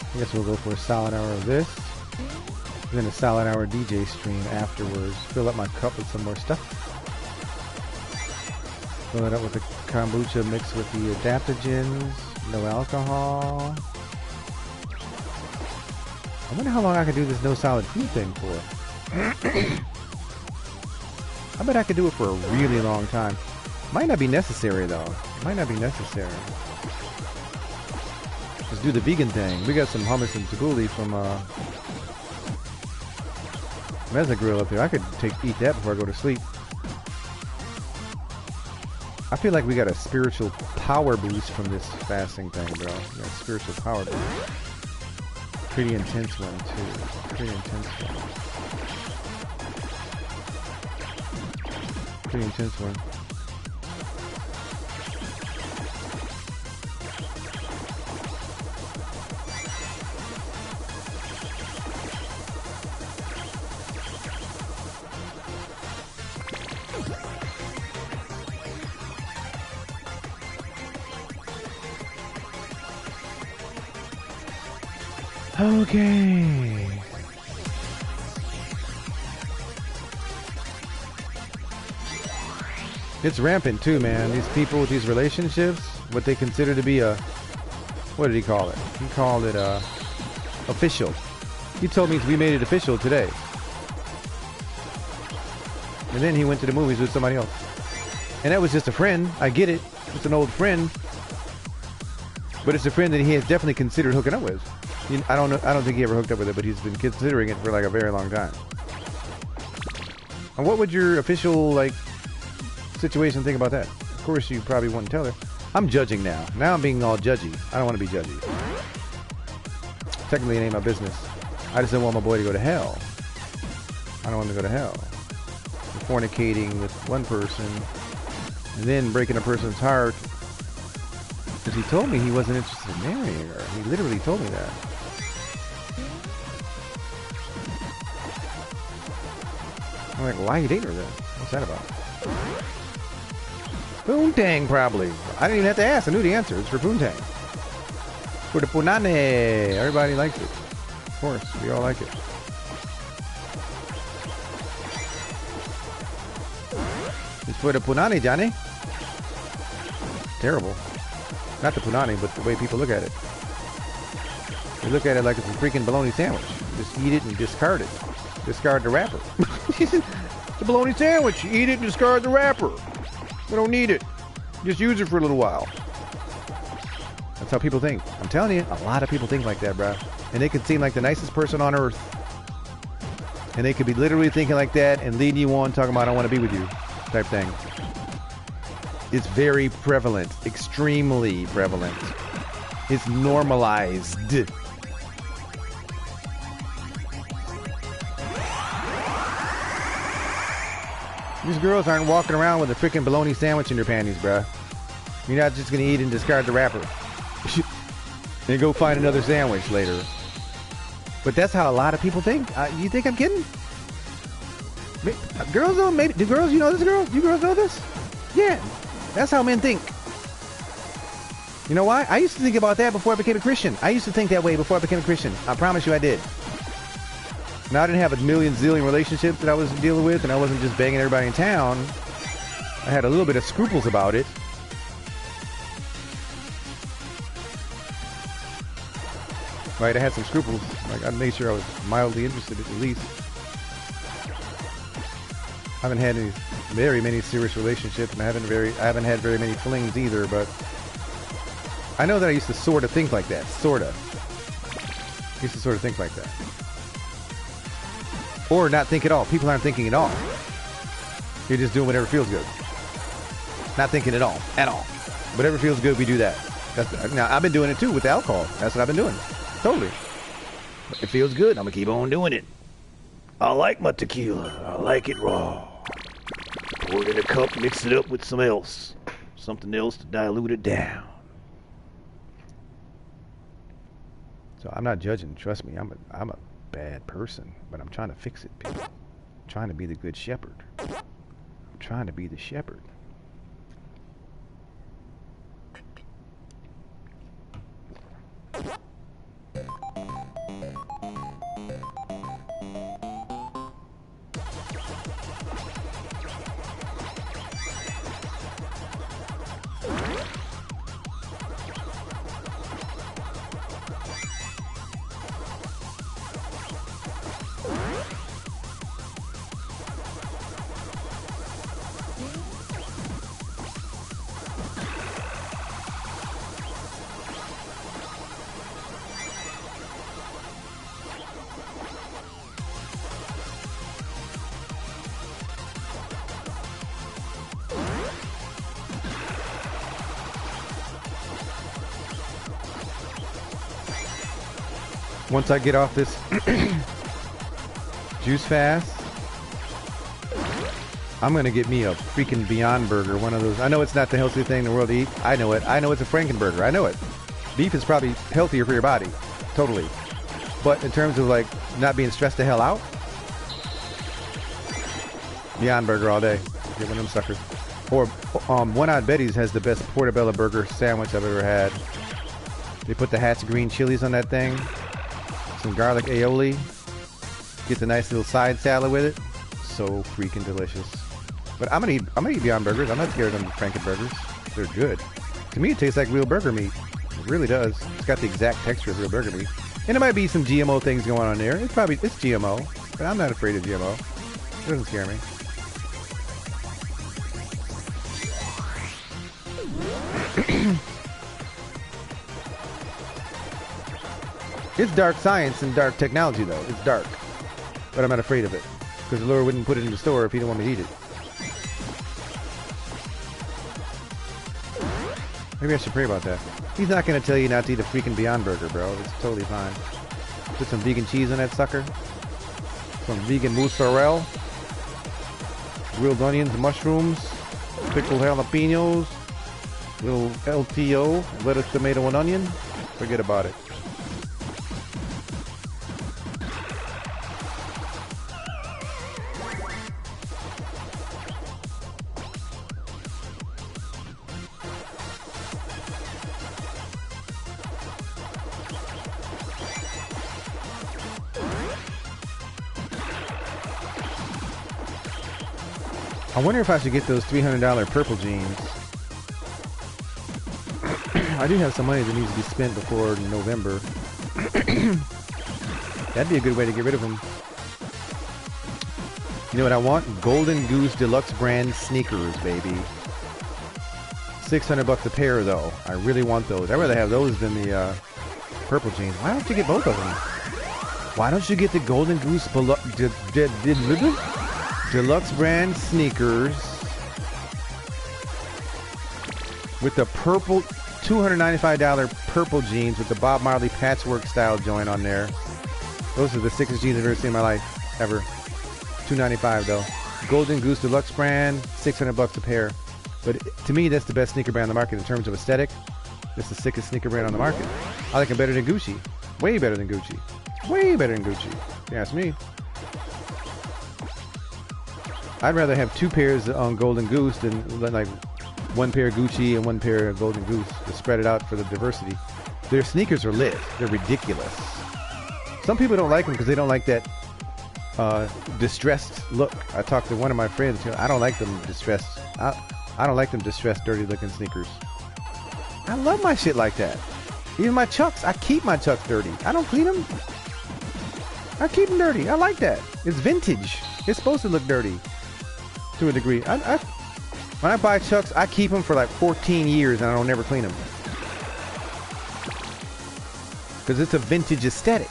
I guess we'll go for a solid hour of this, and then a solid hour DJ stream afterwards. Fill up my cup with some more stuff. Fill it up with the kombucha mixed with the adaptogens, no alcohol. I wonder how long I can do this no solid food thing for. I bet I could do it for a really long time. Might not be necessary though. Might not be necessary. Let's do the vegan thing. We got some hummus and tabbouleh from Meza Grill up here. I could eat that before I go to sleep. I feel like we got a spiritual power boost from this fasting thing, bro. We got a spiritual power boost. Pretty intense one too. Pretty intense one. Pretty intense one. Okay. It's rampant too, man. These people with these relationships, what they consider to be a, what did he call it? He called it official. He told me we made it official today. And then he went to the movies with somebody else. And that was just a friend. I get it. It's an old friend. But it's a friend that he has definitely considered hooking up with. I don't know. I don't think he ever hooked up with it, but he's been considering it for like a very long time. And what would your official like situation think about that? Of course, you probably wouldn't tell her. I'm judging now. Now I'm being all judgy. I don't want to be judgy. Technically, it ain't my business. I just don't want my boy to go to hell. I don't want him to go to hell. For fornicating with one person and then breaking a person's heart because he told me he wasn't interested in marrying her. He literally told me that. I'm like, why are you dating her then? What's that about? Poontang, probably. I didn't even have to ask. I knew the answer. It's for Poontang. For the punane. Everybody likes it. Of course, we all like it. It's for the punani, Johnny. Terrible. Not the punani, but the way people look at it. They look at it like it's a freaking bologna sandwich. Just eat it and discard it. Discard the wrapper. It's a bologna sandwich. You eat it and discard the wrapper. We don't need it. Just use it for a little while. That's how people think. I'm telling you, a lot of people think like that, bro. And they can seem like the nicest person on earth. And they could be literally thinking like that and leading you on, talking about, I want to be with you, type thing. It's very prevalent. Extremely prevalent. It's normalized. These girls aren't walking around with a freaking bologna sandwich in their panties, bruh. You're not just going to eat and discard the wrapper. And go find another sandwich later. But that's how a lot of people think. You think I'm kidding? Girls don't, maybe. Do girls, you know this girl? You girls know this? Yeah. That's how men think. You know why? I used to think about that before I became a Christian. I used to think that way before I became a Christian. I promise you I did. Now, I didn't have a million zillion relationships that I was dealing with, and I wasn't just banging everybody in town. I had a little bit of scruples about it. Right, I had some scruples. Like, I made sure I was mildly interested at least. I haven't had any very many serious relationships, and I haven't had very many flings either, but I know that I used to sort of think like that. Sorta. Used to sort of think like that. Or not think at all. People aren't thinking at all. You're just doing whatever feels good. Not thinking at all. At all. Whatever feels good, we do that. Now, I've been doing it too with alcohol. That's what I've been doing. Totally. It feels good. I'm going to keep on doing it. I like my tequila. I like it raw. Pour it in a cup, mix it up with something else to dilute it down. So I'm not judging. Trust me, I'm a bad person, but I'm trying to fix it, people. I'm trying to be the good shepherd. I'm trying to be the shepherd. Once I get off this juice fast, I'm gonna get me a freaking Beyond Burger, one of those. I know it's not the healthiest thing in the world to eat. I know it. I know it's a Frankenburger. I know it. Beef is probably healthier for your body, totally. But in terms of like not being stressed the hell out, Beyond Burger all day. Get one of them suckers. Or One Odd Betty's has the best portobello burger sandwich I've ever had. They put the Hatch green chilies on that thing. Some garlic aioli. Get the nice little side salad with it. So freaking delicious. But I'm gonna eat Beyond Burgers. I'm not scared of them Frankenburgers. They're good. To me, it tastes like real burger meat. It really does. It's got the exact texture of real burger meat. And there might be some GMO things going on there. It's GMO, but I'm not afraid of GMO. It doesn't scare me. It's dark science and dark technology, though. It's dark. But I'm not afraid of it. Because the Lord wouldn't put it in the store if he didn't want me to eat it. Maybe I should pray about that. He's not going to tell you not to eat a freaking Beyond Burger, bro. It's totally fine. Put some vegan cheese on that sucker. Some vegan mozzarella. Grilled onions, mushrooms. Pickled jalapenos. Little LTO. Lettuce, tomato, and onion. Forget about it. I wonder if I should get those $300 purple jeans. I do have some money that needs to be spent before November. That'd be a good way to get rid of them. You know what I want? Golden Goose Deluxe brand sneakers, baby. $600 a pair, though. I really want those. I'd rather have those than the purple jeans. Why don't you get both of them? Why don't you get the Golden Goose Deluxe brand sneakers with the purple $295 purple jeans with the Bob Marley patchwork style joint on there. Those are the sickest jeans I've ever seen in my life, ever. $295 though. Golden Goose Deluxe brand, $600 a pair. But to me, that's the best sneaker brand on the market in terms of aesthetic. It's the sickest sneaker brand on the market. I like them better than Gucci. Way better than Gucci. Way better than Gucci. If you ask me. I'd rather have two pairs on Golden Goose than like one pair of Gucci and one pair of Golden Goose to spread it out for the diversity. Their sneakers are lit. They're ridiculous. Some people don't like them because they don't like that distressed look. I talked to one of my friends. You know, I don't like them distressed. I don't like them distressed, dirty looking sneakers. I love my shit like that. Even my Chucks. I keep my Chucks dirty. I don't clean them. I keep them dirty. I like that. It's vintage. It's supposed to look dirty. To a degree. When I buy Chucks, I keep them for like 14 years and I don't never clean them. Because it's a vintage aesthetic.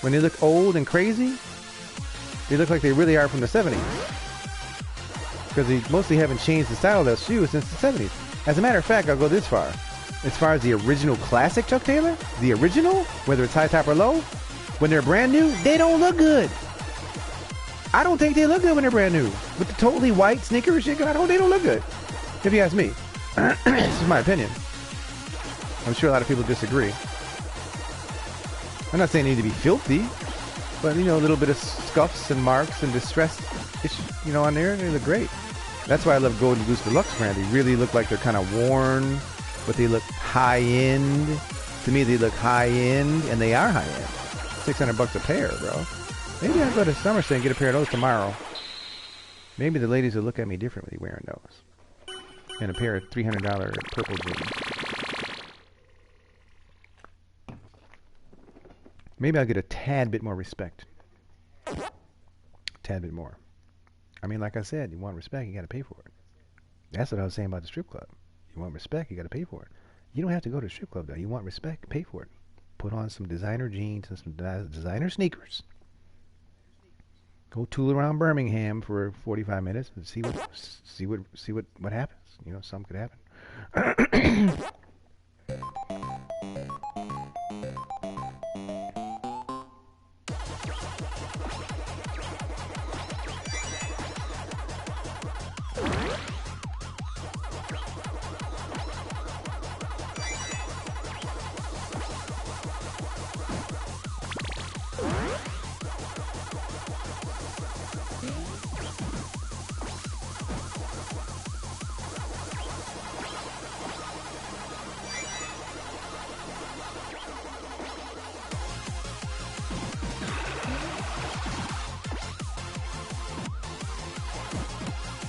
When they look old and crazy, they look like they really are from the 70s. Because they mostly haven't changed the style of those shoes since the 70s. As a matter of fact, I'll go this far. As far as the original classic Chuck Taylor, the original, whether it's high top or low, when they're brand new, they don't look good. I don't think they look good when they're brand new. With the totally white sneakers shit, they don't look good. If you ask me. This is my opinion. I'm sure a lot of people disagree. I'm not saying they need to be filthy, but you know, a little bit of scuffs and marks and distress, you know, on there, they look great. That's why I love Golden Goose Deluxe brand. They really look like they're kind of worn, but they look high-end. To me, they look high-end, and they are high-end. $600 a pair, bro. Maybe I'll go to Somerset and get a pair of those tomorrow. Maybe the ladies will look at me differently wearing those. And a pair of $300 purple jeans. Maybe I'll get a tad bit more respect. Tad bit more. I mean, like I said, you want respect, you got to pay for it. That's what I was saying about the strip club. You want respect, you got to pay for it. You don't have to go to a strip club, though. You want respect, pay for it. Put on some designer jeans and some designer sneakers. Go tool around Birmingham for 45 minutes and see what happens. You know, something could happen.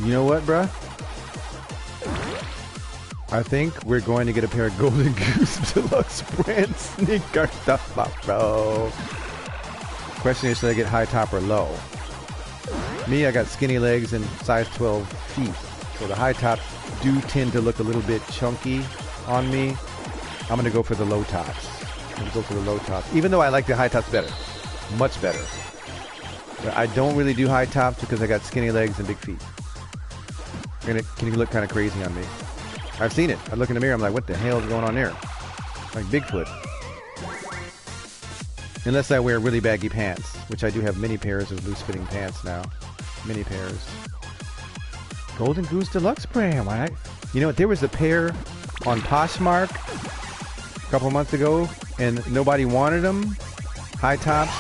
You know what, bruh? I think we're going to get a pair of Golden Goose Deluxe brand sneakers, bro. Question is, should I get high top or low? Me, I got skinny legs and size 12 feet. So the high tops do tend to look a little bit chunky on me. I'm going to go for the low tops. Even though I like the high tops better. Much better. But I don't really do high tops because I got skinny legs and big feet. Can you look kind of crazy on me? I've seen it. I look in the mirror, I'm like, what the hell is going on there? Like Bigfoot. Unless I wear really baggy pants, which I do have many pairs of loose-fitting pants now. Many pairs. Golden Goose Deluxe brand. Why? You know what? There was a pair on Poshmark a couple months ago, and nobody wanted them. High tops.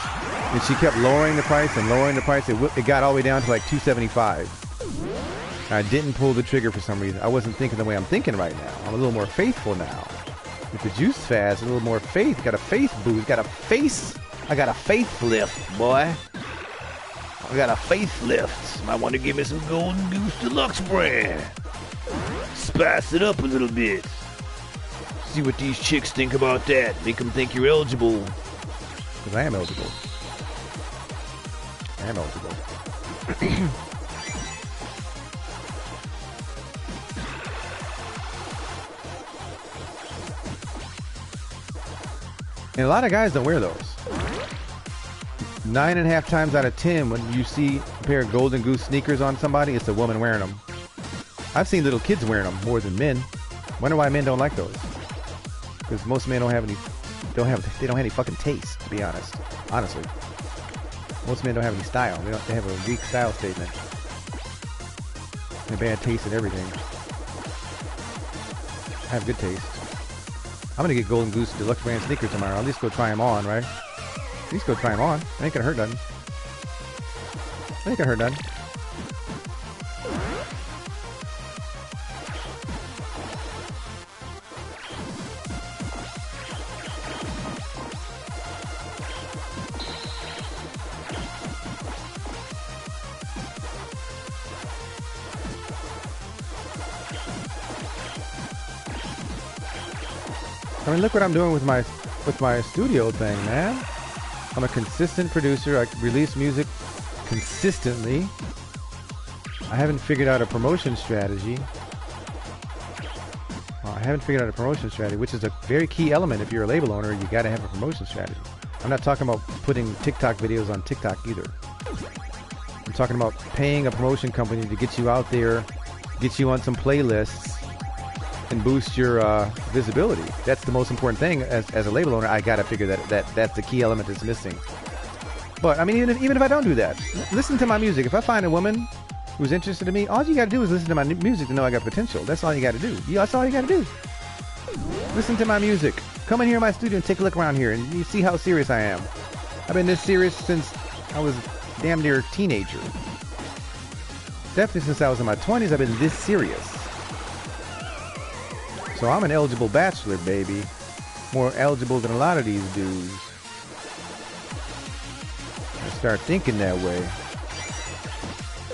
And she kept lowering the price and lowering the price. It got all the way down to like $275. I didn't pull the trigger for some reason. I wasn't thinking the way I'm thinking right now. I'm a little more faithful now. With the juice fast, a little more faith. Got a faith boost. Got a face. I got a faith lift, boy. I got a faith lift. Might want to give me some Golden Goose Deluxe brand. Spice it up a little bit. See what these chicks think about that. Make them think you're eligible. Because I am eligible. I am eligible. And a lot of guys don't wear those. 9.5 times out of 10, when you see a pair of Golden Goose sneakers on somebody, it's a woman wearing them. I've seen little kids wearing them more than men. Wonder why men don't like those. Because most men don't have any, they don't have any fucking taste, to be honest. Honestly, most men don't have any style. They have a weak style statement. And a bad taste in everything. I have good taste. I'm gonna get Golden Goose Deluxe brand sneakers tomorrow. I'll at least go try them on, right? At least go try them on. It ain't gonna hurt nothing. It ain't gonna hurt nothing. I mean, look what I'm doing with my studio thing, man. I'm a consistent producer. I release music consistently. I haven't figured out a promotion strategy. Which is a very key element. If you're a label owner, you got to have a promotion strategy. I'm not talking about putting TikTok videos on TikTok either. I'm talking about paying a promotion company to get you out there, get you on some playlists, and boost your visibility. That's the most important thing. As a label owner, I gotta figure that's the key element that's missing. But I mean, even if I don't do that, listen to my music. If I find a woman who's interested in me, all you gotta do is listen to my music to know I got potential. That's all you gotta do. That's all you gotta do. Listen to my music. Come in here in my studio and take a look around here, and you see how serious I am. I've been this serious since I was damn near a teenager. Definitely since I was in my 20s, I've been this serious. So I'm an eligible bachelor, baby. More eligible than a lot of these dudes. I start thinking that way.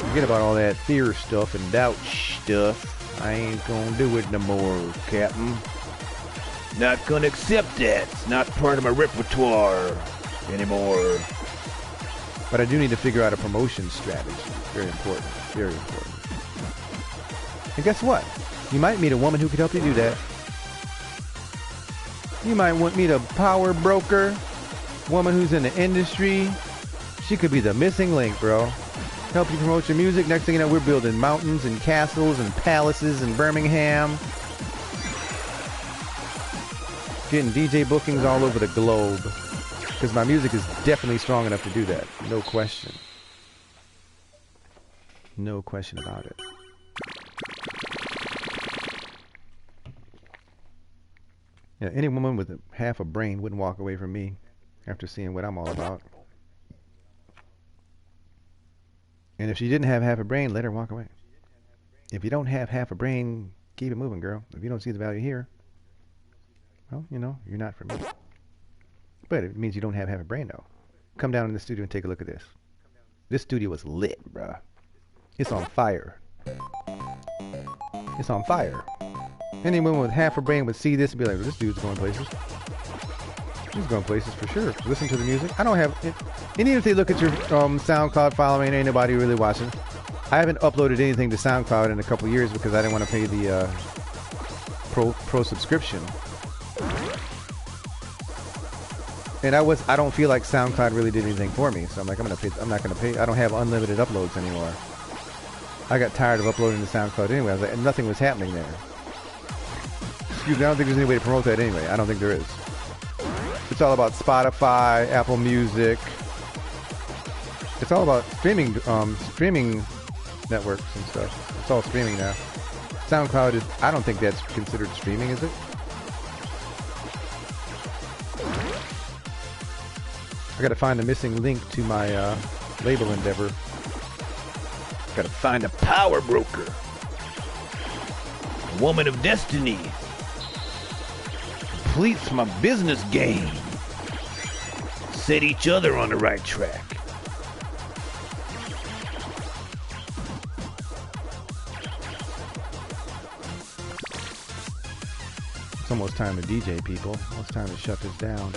Forget about all that fear stuff and doubt stuff. I ain't gonna do it no more, Captain. Not gonna accept that. It's not part of my repertoire anymore. But I do need to figure out a promotion strategy. Very important. Very important. And guess what? You might meet a woman who could help you do that. You might meet a power broker, woman who's in the industry. She could be the missing link, bro. Help you promote your music. Next thing you know, we're building mountains and castles and palaces in Birmingham. Getting DJ bookings all over the globe. Because my music is definitely strong enough to do that. No question. No question about it. Yeah, any woman with half a brain wouldn't walk away from me after seeing what I'm all about. And if she didn't have half a brain, let her walk away. If you don't have half a brain, keep it moving, girl. If you don't see the value here, well, you know, you're not for me. But it means you don't have half a brain, though. Come down in the studio and take a look at this. This studio is lit, bruh. It's on fire. It's on fire. Anyone with half a brain would see this and be like, well, this dude's going places. He's going places for sure. Listen to the music. I don't have it. And even if they look at your SoundCloud following, ain't nobody really watching. I haven't uploaded anything to SoundCloud in a couple years because I didn't want to pay the pro subscription. And I don't feel like SoundCloud really did anything for me. So I'm like, I'm not gonna pay. I don't have unlimited uploads anymore. I got tired of uploading to SoundCloud anyway. I was like, and nothing was happening there. excuse me, I don't think there's any way to promote that anyway. I don't think there is. It's all about Spotify, Apple Music. It's all about streaming networks and stuff. It's all streaming now. SoundCloud is, I don't think that's considered streaming, is it? I gotta find the missing link to my label endeavor. Gotta find a power broker. A woman of destiny. Completes my business game. Set each other on the right track. It's almost time to DJ, people. Almost time to shut this down.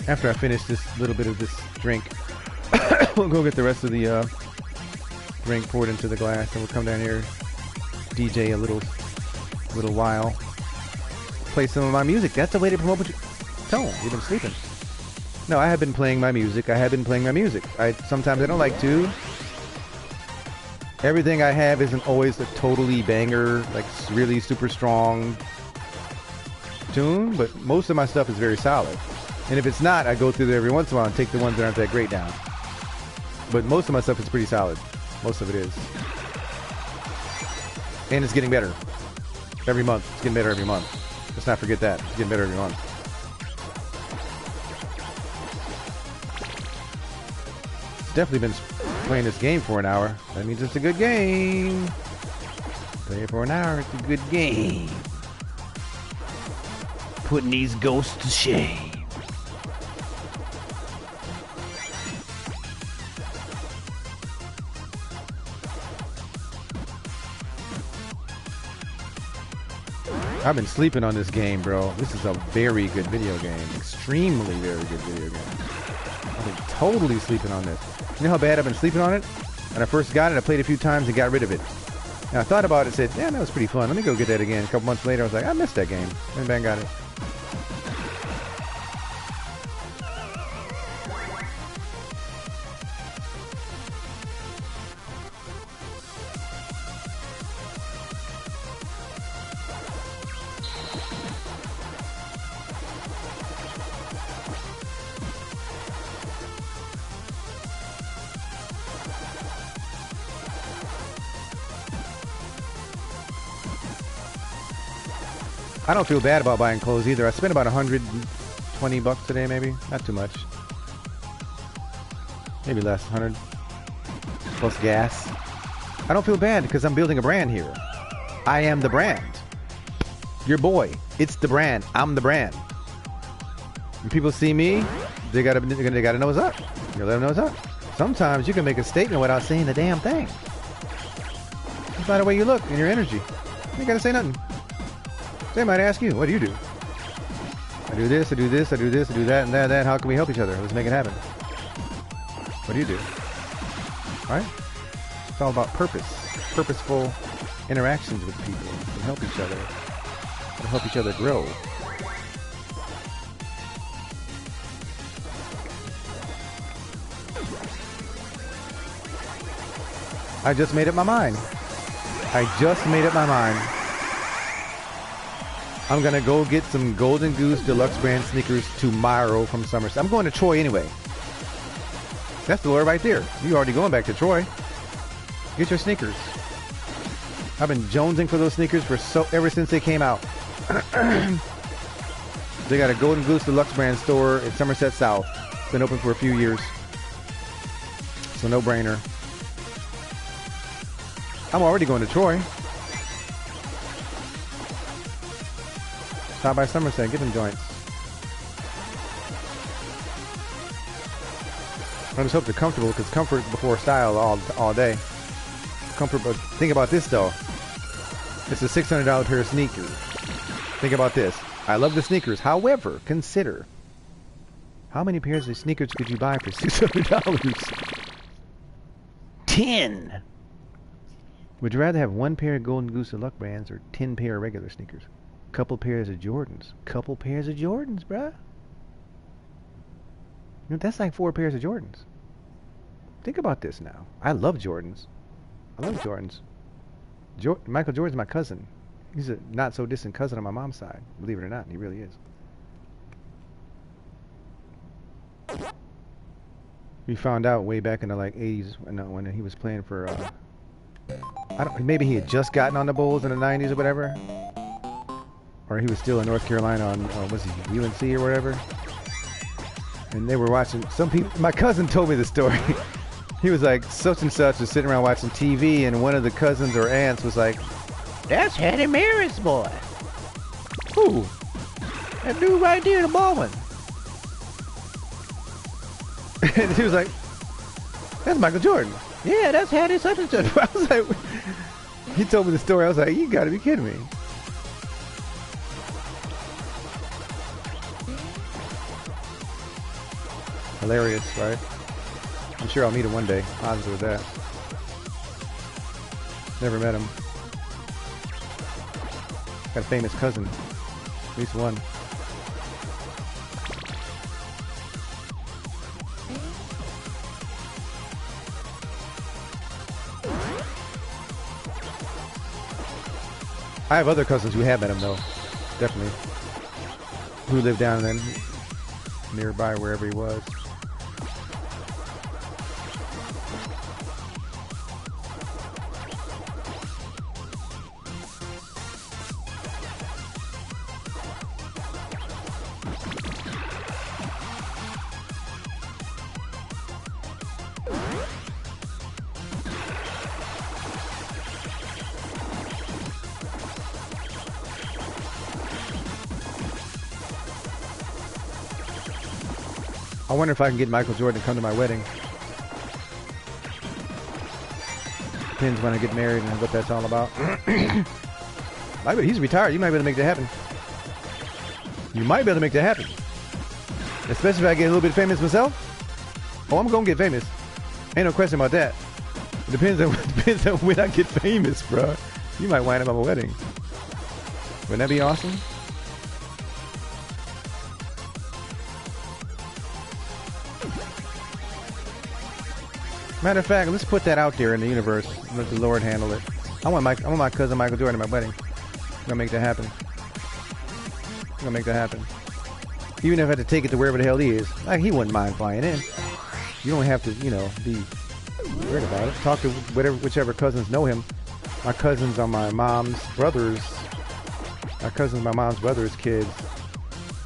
After I finish this little bit of this drink, we'll go get the rest of the drink poured into the glass, and we'll come down here, DJ a little while, play some of my music. That's the way to promote. Tell them you've been sleeping. No, I have been playing my music. Sometimes I don't like to. Everything I have isn't always a totally banger, like really super strong tune, but most of my stuff is very solid. And if it's not, I go through there every once in a while and take the ones that aren't that great down. But most of my stuff is pretty solid. Most of it is. And it's getting better. Every month. It's getting better every month. Let's not forget that. It's getting better every month. It's definitely been playing this game for an hour. That means it's a good game. Play it for an hour, it's a good game. Putting these ghosts to shame. I've been sleeping on this game, bro. This is a very good video game. Extremely very good video game. I've been totally sleeping on this. You know how bad I've been sleeping on it? When I first got it, I played a few times and got rid of it. And I thought about it and said, yeah, that was pretty fun. Let me go get that again. A couple months later, I was like, I missed that game. And then got it. I don't feel bad about buying clothes either. I spent about $120 today, maybe. Not too much. Maybe less, 100. Plus gas. I don't feel bad because I'm building a brand here. I am the brand. Your boy. It's the brand. I'm the brand. When people see me, they gotta know what's up. You let them know what's up. Sometimes you can make a statement without saying the damn thing. It's by the way you look and your energy. You ain't gotta say nothing. They might ask you, what do you do? I do this, I do this, I do this, I do that, and that. How can we help each other? Let's make it happen. What do you do? Right? It's all about purpose. Purposeful interactions with people to help each other. To help each other grow. I just made up my mind. I'm gonna go get some Golden Goose Deluxe brand sneakers tomorrow from Somerset. I'm going to Troy anyway. That's the lure right there. You already going back to Troy. Get your sneakers. I've been jonesing for those sneakers ever since they came out. They got a Golden Goose Deluxe brand store in Somerset South. It's been open for a few years. So no brainer. I'm already going to Troy. Stop by Somerset, get them joints. I just hope they're comfortable, because comfort before style all day. Comfort, but think about this though. It's a $600 pair of sneakers. Think about this. I love the sneakers. However, consider how many pairs of sneakers could you buy for $600? 10. Would you rather have one pair of Golden Goose Deluxe brands or 10 pair of regular sneakers? Couple pairs of Jordans. Couple pairs of Jordans, bruh. You know, that's like 4 pairs of Jordans. Think about this now. I love Jordans. Michael Jordan's my cousin. He's a not so distant cousin on my mom's side. Believe it or not, he really is. We found out way back in the like 80s when he was playing for I don't maybe he had just gotten on the Bulls in the 90s or whatever, or he was still in North Carolina on was he UNC or whatever, and they were watching some people. My cousin told me the story. He was like such and such was sitting around watching TV, and one of the cousins or aunts was like, "That's Hattie Maris' boy." Who? That dude right there, the Baldwin. And he was like, "That's Michael Jordan." Yeah, that's Hattie such and such. I was like, he told me the story. I was like, you gotta be kidding me. Hilarious, right? I'm sure I'll meet him one day. Positive with that. Never met him. Got a famous cousin. At least one. I have other cousins who have met him, though. Definitely. Who lived down then nearby wherever he was. I wonder if I can get Michael Jordan to come to my wedding. Depends when I get married and what that's all about. He's retired. You might be able to make that happen. You might be able to make that happen. Especially if I get a little bit famous myself. Oh, I'm going to get famous. Ain't no question about that. It depends on when I get famous, bro. You might wind up at my wedding. Wouldn't that be awesome? Matter of fact, let's put that out there in the universe. Let the Lord handle it. I want my cousin Michael Jordan at my wedding. I'm gonna make that happen. I'm gonna make that happen. Even if I have to take it to wherever the hell he is. Like, he wouldn't mind flying in. You don't have to, you know, be weird about it. Talk to whichever cousins know him. My cousins are my mom's brothers. My cousins are my mom's brothers' kids.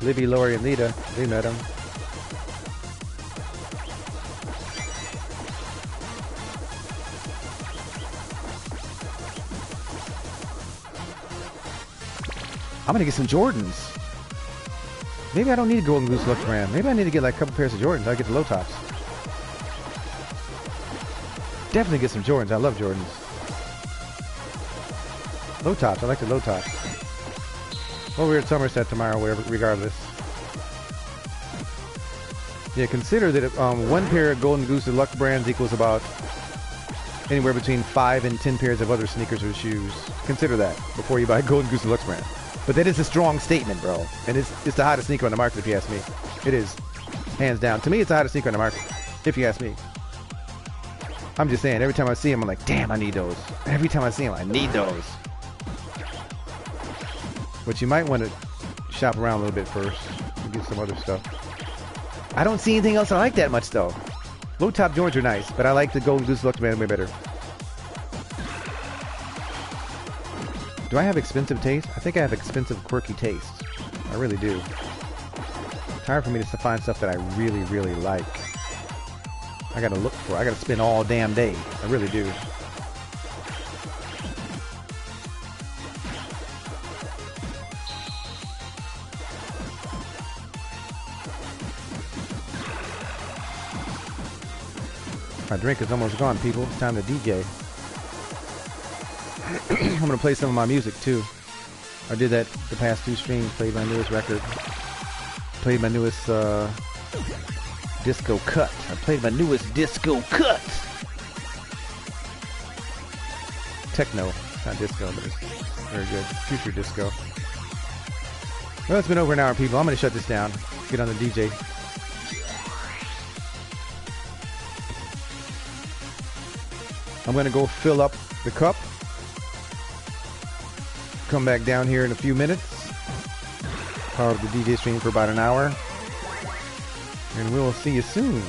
Libby, Lori, and Lita. They met him. I'm gonna get some Jordans. Maybe I don't need a Golden Goose Lux brand. Maybe I need to get like a couple pairs of Jordans. I'll get the low tops. Definitely get some Jordans. I love Jordans. Low tops. I like the low tops. Well, we're at Somerset tomorrow, whatever, regardless. Yeah, consider that one pair of Golden Goose Deluxe brands equals about anywhere between 5 and 10 pairs of other sneakers or shoes. Consider that before you buy Golden Goose Deluxe brand. But that is a strong statement, bro. And it's the hottest sneaker on the market, if you ask me. It is. Hands down. To me, it's the hottest sneaker on the market, if you ask me. I'm just saying, every time I see them, I'm like, damn, I need those. Every time I see them, I need those. But you might want to shop around a little bit first and get some other stuff. I don't see anything else I like that much, though. Low-top Jordans are nice, but I like the Golden Goose Deluxe brand way better. Do I have expensive taste? I think I have expensive, quirky taste. I really do. It's hard for me to find stuff that I really, really like. I gotta look for it. I gotta spend all damn day. I really do. My drink is almost gone, people. It's time to DJ. I'm gonna play some of my music too. I did that the past 2 streams. Played my newest record. Played my newest disco cut. I played my newest disco cut. Techno, not disco, but it's very good. Future disco. Well, it's been over an hour, people. I'm gonna shut this down. Get on the DJ. I'm gonna go fill up the cup. come back down here in a few minutes. Power up the DJ stream for about an hour. And we'll see you soon.